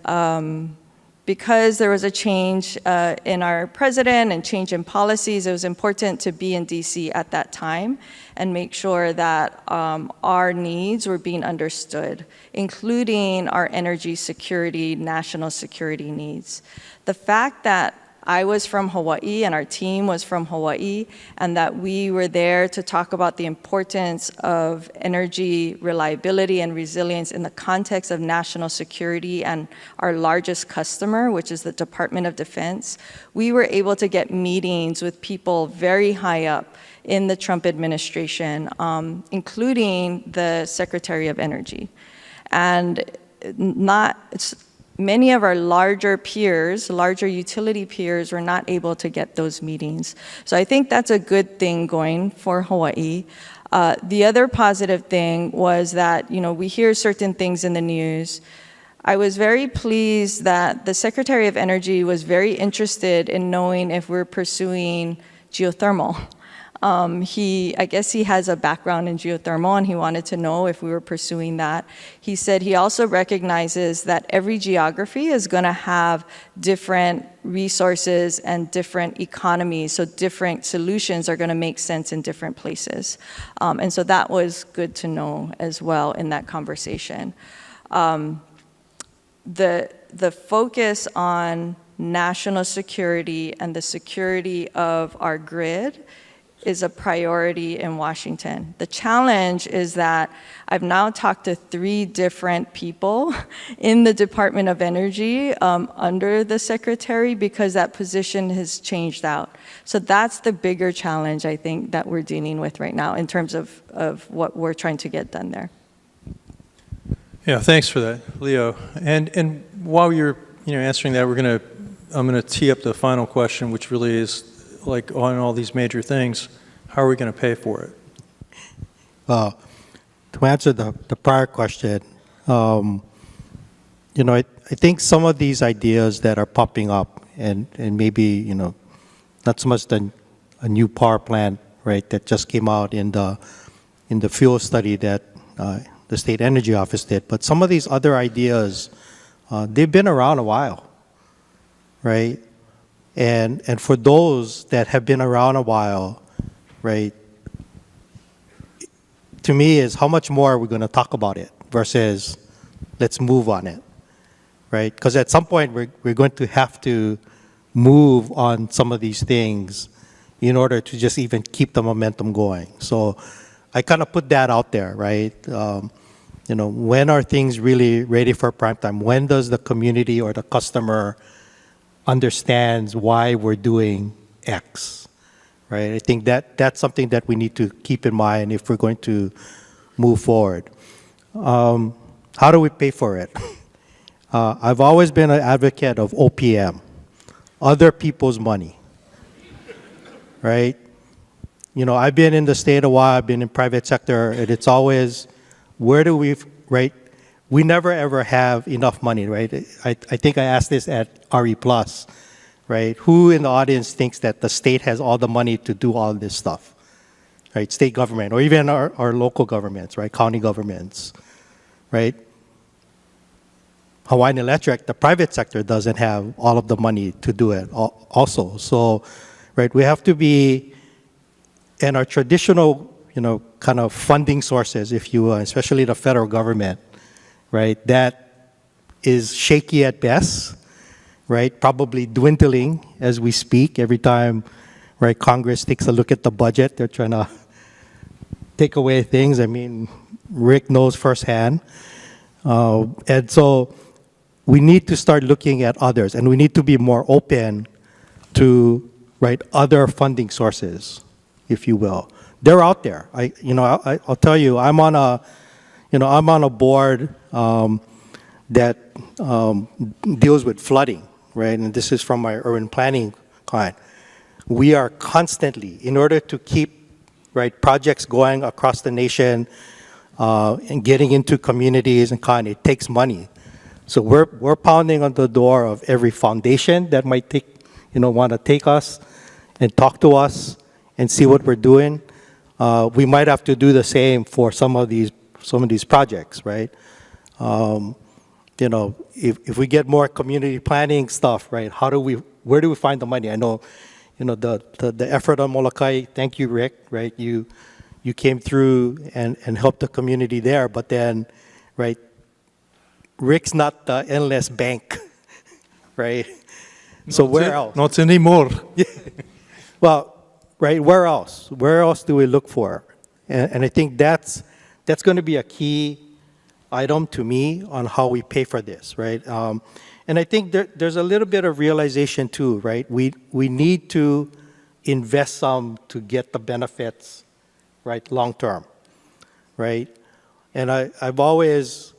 because there was a change in our president and change in policies, it was important to be in DC at that time and make sure that our needs were being understood, including our energy security, national security needs. The fact that I was from Hawaii and our team was from Hawaii, and that we were there to talk about the importance of energy reliability and resilience in the context of national security and our largest customer, which is the Department of Defense. We were able to get meetings with people very high up in the Trump administration, including the Secretary of Energy. And many of our larger peers, larger utility peers, were not able to get those meetings. So I think that's a good thing going for Hawaii. The other positive thing was that, we hear certain things in the news. I was very pleased that the Secretary of Energy was very interested in knowing if we're pursuing geothermal. I guess he has a background in geothermal, and he wanted to know if we were pursuing that. He said he also recognizes that every geography is going to have different resources and different economies, so different solutions are going to make sense in different places. And so that was good to know as well in that conversation. The focus on national security and the security of our grid is a priority in Washington. The challenge is that I've now talked to 3 different people in the Department of Energy under the Secretary, because that position has changed out. So that's the bigger challenge, I think, that we're dealing with right now in terms of what we're trying to get done there. Yeah, thanks for that, Leo. And while you're answering that, I'm gonna tee up the final question, which really is, like, on all these major things, how are we going to pay for it? To answer the prior question, I think some of these ideas that are popping up, and maybe, not so much a new power plant, right, that just came out in the fuel study that the State Energy Office did, but some of these other ideas, they've been around a while, right? And for those that have been around a while, right, to me is how much more are we going to talk about it versus let's move on it, right? Because at some point we're going to have to move on some of these things in order to just even keep the momentum going. So I kind of put that out there, right? When are things really ready for prime time? When does the community or the customer understands why we're doing X, right? I think that's something that we need to keep in mind if we're going to move forward. How do we pay for it? I've always been an advocate of OPM, other people's money, right? I've been in the state a while, I've been in private sector, and it's always, where do we, right? We never ever have enough money, right? I think I asked this at RE+. right? Who in the audience thinks that the state has all the money to do all this stuff, right? State government, or even our local governments, right? County governments, right? Hawaiian Electric, the private sector doesn't have all of the money to do it also. So, right, we have to be, in our traditional, kind of funding sources, if you will, especially the federal government, right, that is shaky at best, right, probably dwindling as we speak. Every time, right, Congress takes a look at the budget, they're trying to take away things. I mean, Rick knows firsthand. And so we need to start looking at others, and we need to be more open to, right, other funding sources, if you will. They're out there. I'll tell you, I'm on a board that deals with flooding, right? And this is from my urban planning client. We are constantly, in order to keep, right, projects going across the nation and getting into communities and kind, it takes money. So we're pounding on the door of every foundation that might want to take us and talk to us and see what we're doing. We might have to do the same for some of these projects, right? If we get more community planning stuff, right? Where do we find the money? I know, the effort on Molokai. Thank you, Rick. Right? You came through and helped the community there, but then, right? Rick's not the endless bank, right? So where else? Not anymore. Well, right, where else? Where else do we look for? And I think that's going to be a key item to me on how we pay for this, right? And I think there's a little bit of realization too, right? We need to invest some to get the benefits, right, long term, right? And I've always,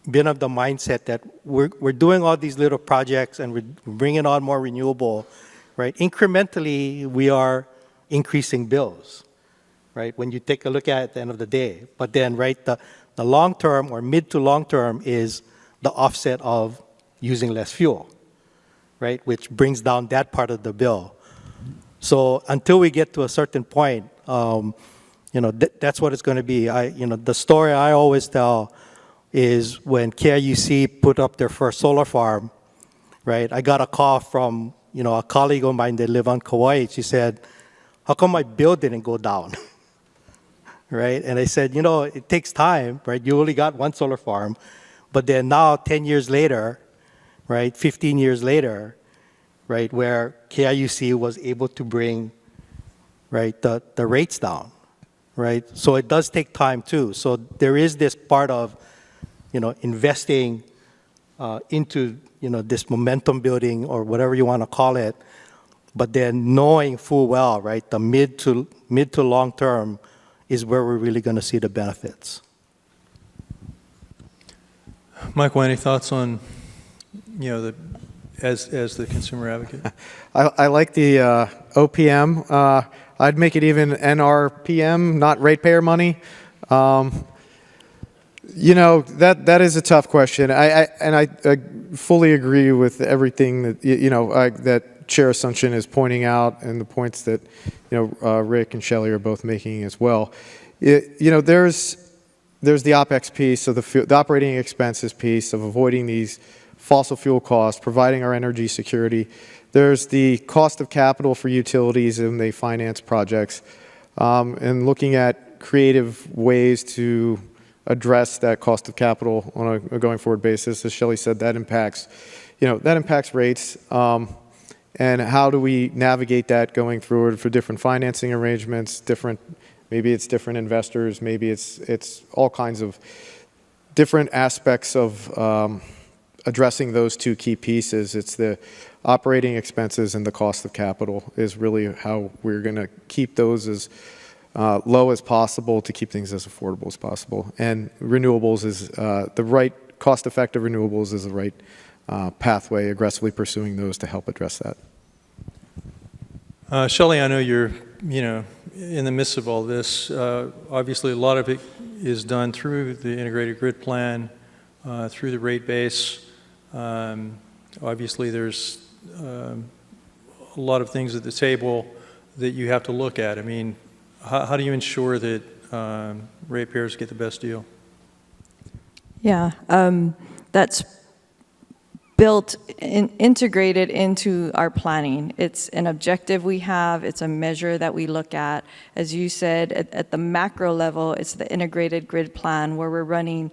been of the mindset that we're doing all these little projects and we're bringing on more renewable, right? Incrementally, we are increasing bills, right? When you take a look at the end of the day. But then, right, the long term or mid to long term is the offset of using less fuel, right? Which brings down that part of the bill. So until we get to a certain point, that's what it's going to be. The story I always tell is when KIUC put up their first solar farm, right? I got a call from, a colleague of mine that live on Kauai. She said, how come my bill didn't go down? Right? And I said, it takes time, right? You only got one solar farm, but then now 10 years later, right, 15 years later, right, where KIUC was able to bring, right, the rates down, right? So it does take time too. So there is this part of, investing into, this momentum building or whatever you want to call it, but then knowing full well, right, the mid to long term is where we're really going to see the benefits. Michael, any thoughts on, as the consumer advocate? I like the OPM. I'd make it even NRPM, not ratepayer money. That is a tough question. I fully agree with everything that that Chair Asuncion is pointing out, and the points that Rick and Shelee are both making as well. There's the OpEx piece, so the operating expenses piece of avoiding these fossil fuel costs, providing our energy security. There's the cost of capital for utilities when they finance projects, and looking at creative ways to address that cost of capital on a going forward basis. As Shelee said, that impacts rates. And how do we navigate that going forward for different financing arrangements, maybe it's different investors, maybe it's all kinds of different aspects of addressing those two key pieces. It's the operating expenses and the cost of capital is really how we're going to keep those as low as possible to keep things as affordable as possible. And renewables is the right, cost-effective renewables is the right pathway, aggressively pursuing those to help address that. Shelee, I know you're, in the midst of all this. Obviously, a lot of it is done through the integrated grid plan, through the rate base. Obviously, there's a lot of things at the table that you have to look at. I mean, how do you ensure that ratepayers get the best deal? Yeah, that's integrated into our planning. It's an objective we have, it's a measure that we look at. As you said, at the macro level, it's the integrated grid plan where we're running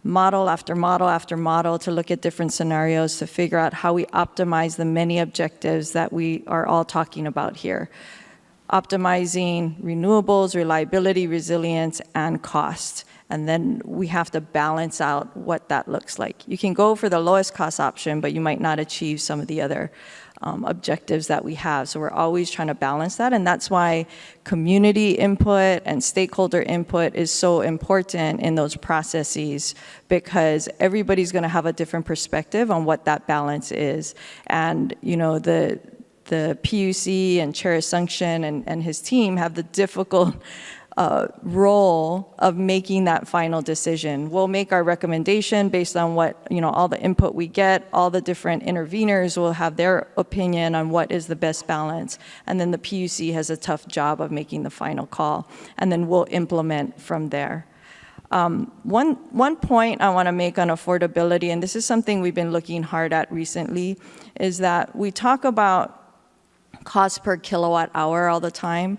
model after model after model to look at different scenarios to figure out how we optimize the many objectives that we are all talking about here. Optimizing renewables, reliability, resilience, and cost. And then we have to balance out what that looks like. You can go for the lowest cost option, but you might not achieve some of the other objectives that we have. So we're always trying to balance that. And that's why community input and stakeholder input is so important in those processes, because everybody's going to have a different perspective on what that balance is. And, you know, the PUC and Chair Asuncion and his team have the difficult role of making that final decision. We'll make our recommendation based on what, you know, all the input we get, all the different interveners will have their opinion on what is the best balance, and then the PUC has a tough job of making the final call, and then we'll implement from there. One point I want to make on affordability, and this is something we've been looking hard at recently, is that we talk about cost per kilowatt hour all the time.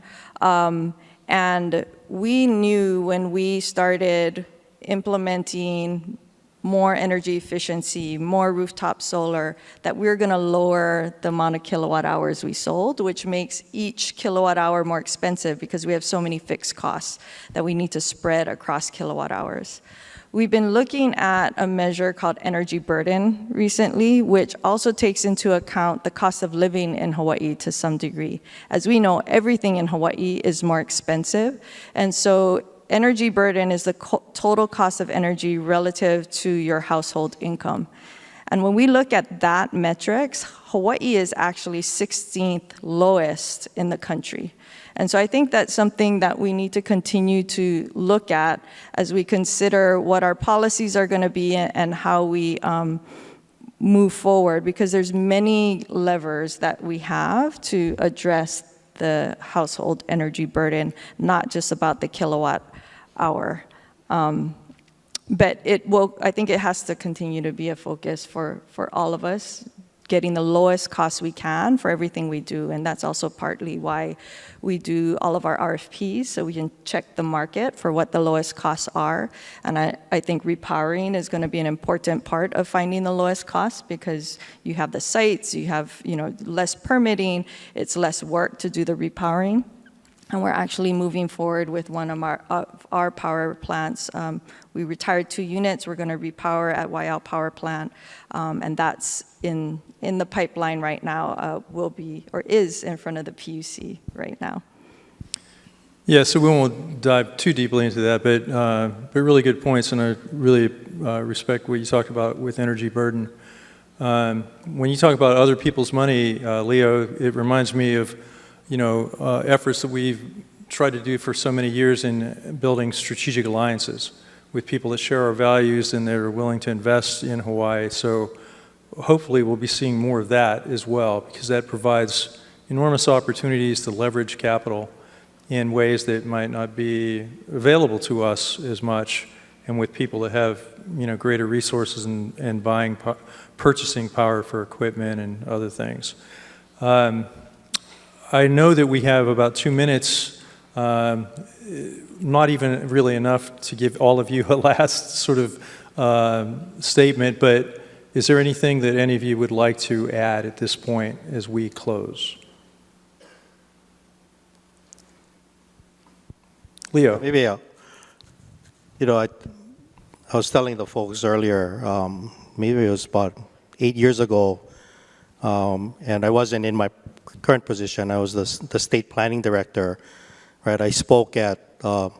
And we knew when we started implementing more energy efficiency, more rooftop solar, that we're going to lower the amount of kilowatt hours we sold, which makes each kilowatt hour more expensive because we have so many fixed costs that we need to spread across kilowatt hours. We've been looking at a measure called energy burden recently, which also takes into account the cost of living in Hawaii to some degree. As we know, everything in Hawaii is more expensive, and so energy burden is the total cost of energy relative to your household income. And when we look at that metrics, Hawaii is actually 16th lowest in the country. And so I think that's something that we need to continue to look at as we consider what our policies are going to be and how we move forward, because there's many levers that we have to address the household energy burden, not just about the kilowatt hour. But I think it has to continue to be a focus for all of us, getting the lowest cost we can for everything we do. And that's also partly why we do all of our RFPs, so we can check the market for what the lowest costs are. And I think repowering is going to be an important part of finding the lowest cost, because you have the sites, you have, you know, less permitting, it's less work to do the repowering. And we're actually moving forward with one of our power plants. We retired 2 units. We're going to repower at Waiau Power Plant, and that's in the pipeline right now. Will be, or is, in front of the PUC right now. Yeah, so we won't dive too deeply into that, but really good points, and I really respect what you talked about with energy burden. When you talk about other people's money, Leo, it reminds me of, you know, efforts that we've tried to do for so many years in building strategic alliances with people that share our values and that are willing to invest in Hawaii. So hopefully we'll be seeing more of that as well, because that provides enormous opportunities to leverage capital in ways that might not be available to us as much, and with people that have, you know, greater resources and purchasing power for equipment and other things. I know that we have about 2 minutes, not even really enough to give all of you a last sort of statement, but is there anything that any of you would like to add at this point as we close? Leo. Maybe, you know, I was telling the folks earlier, maybe it was about 8 years ago, and I wasn't in my current position. I was the state planning director, right? I spoke at the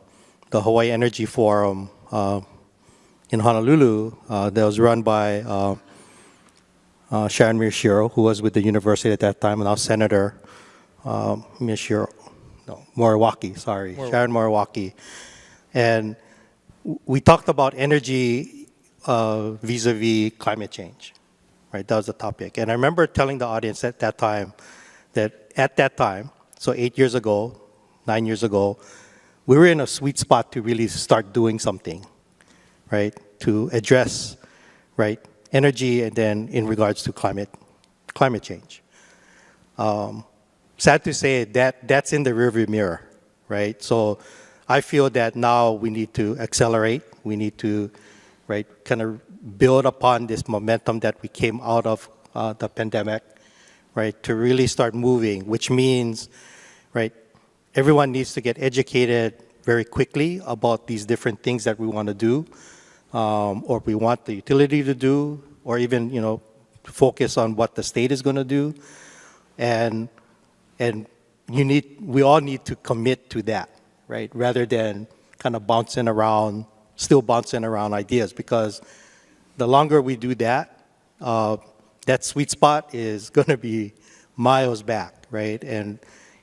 Hawaii Energy Forum in Honolulu that was run by Sharon Miyashiro, who was with the university at that time, and now Senator Moriwaki, sorry, Sharon Moriwaki. And we talked about energy vis-a-vis climate change, right? That was the topic. And I remember telling the audience at that time, so 8 years ago, 9 years ago, we were in a sweet spot to really start doing something, right? To address, right, energy and then in regards to climate change. Sad to say that's in the rearview mirror, right? So I feel that now we need to accelerate. We need to, right, kind of build upon this momentum that we came out of the pandemic, right, to really start moving, which means, right, everyone needs to get educated very quickly about these different things that we want to do, or we want the utility to do, or even, you know, focus on what the state is going to do. And we all need to commit to that, right, rather than kind of still bouncing around ideas, because the longer we do that, that sweet spot is going to be miles back, right? And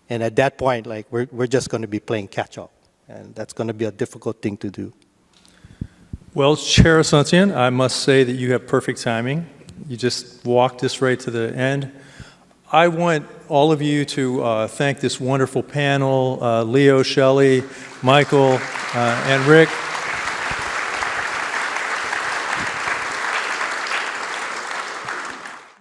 at that point, like, we're just going to be playing catch up, and that's going to be a difficult thing to do. Well, Chair Asuncion, I must say that you have perfect timing. You just walked us right to the end. I want all of you to thank this wonderful panel, Leo, Shelee, Michael, and Rick.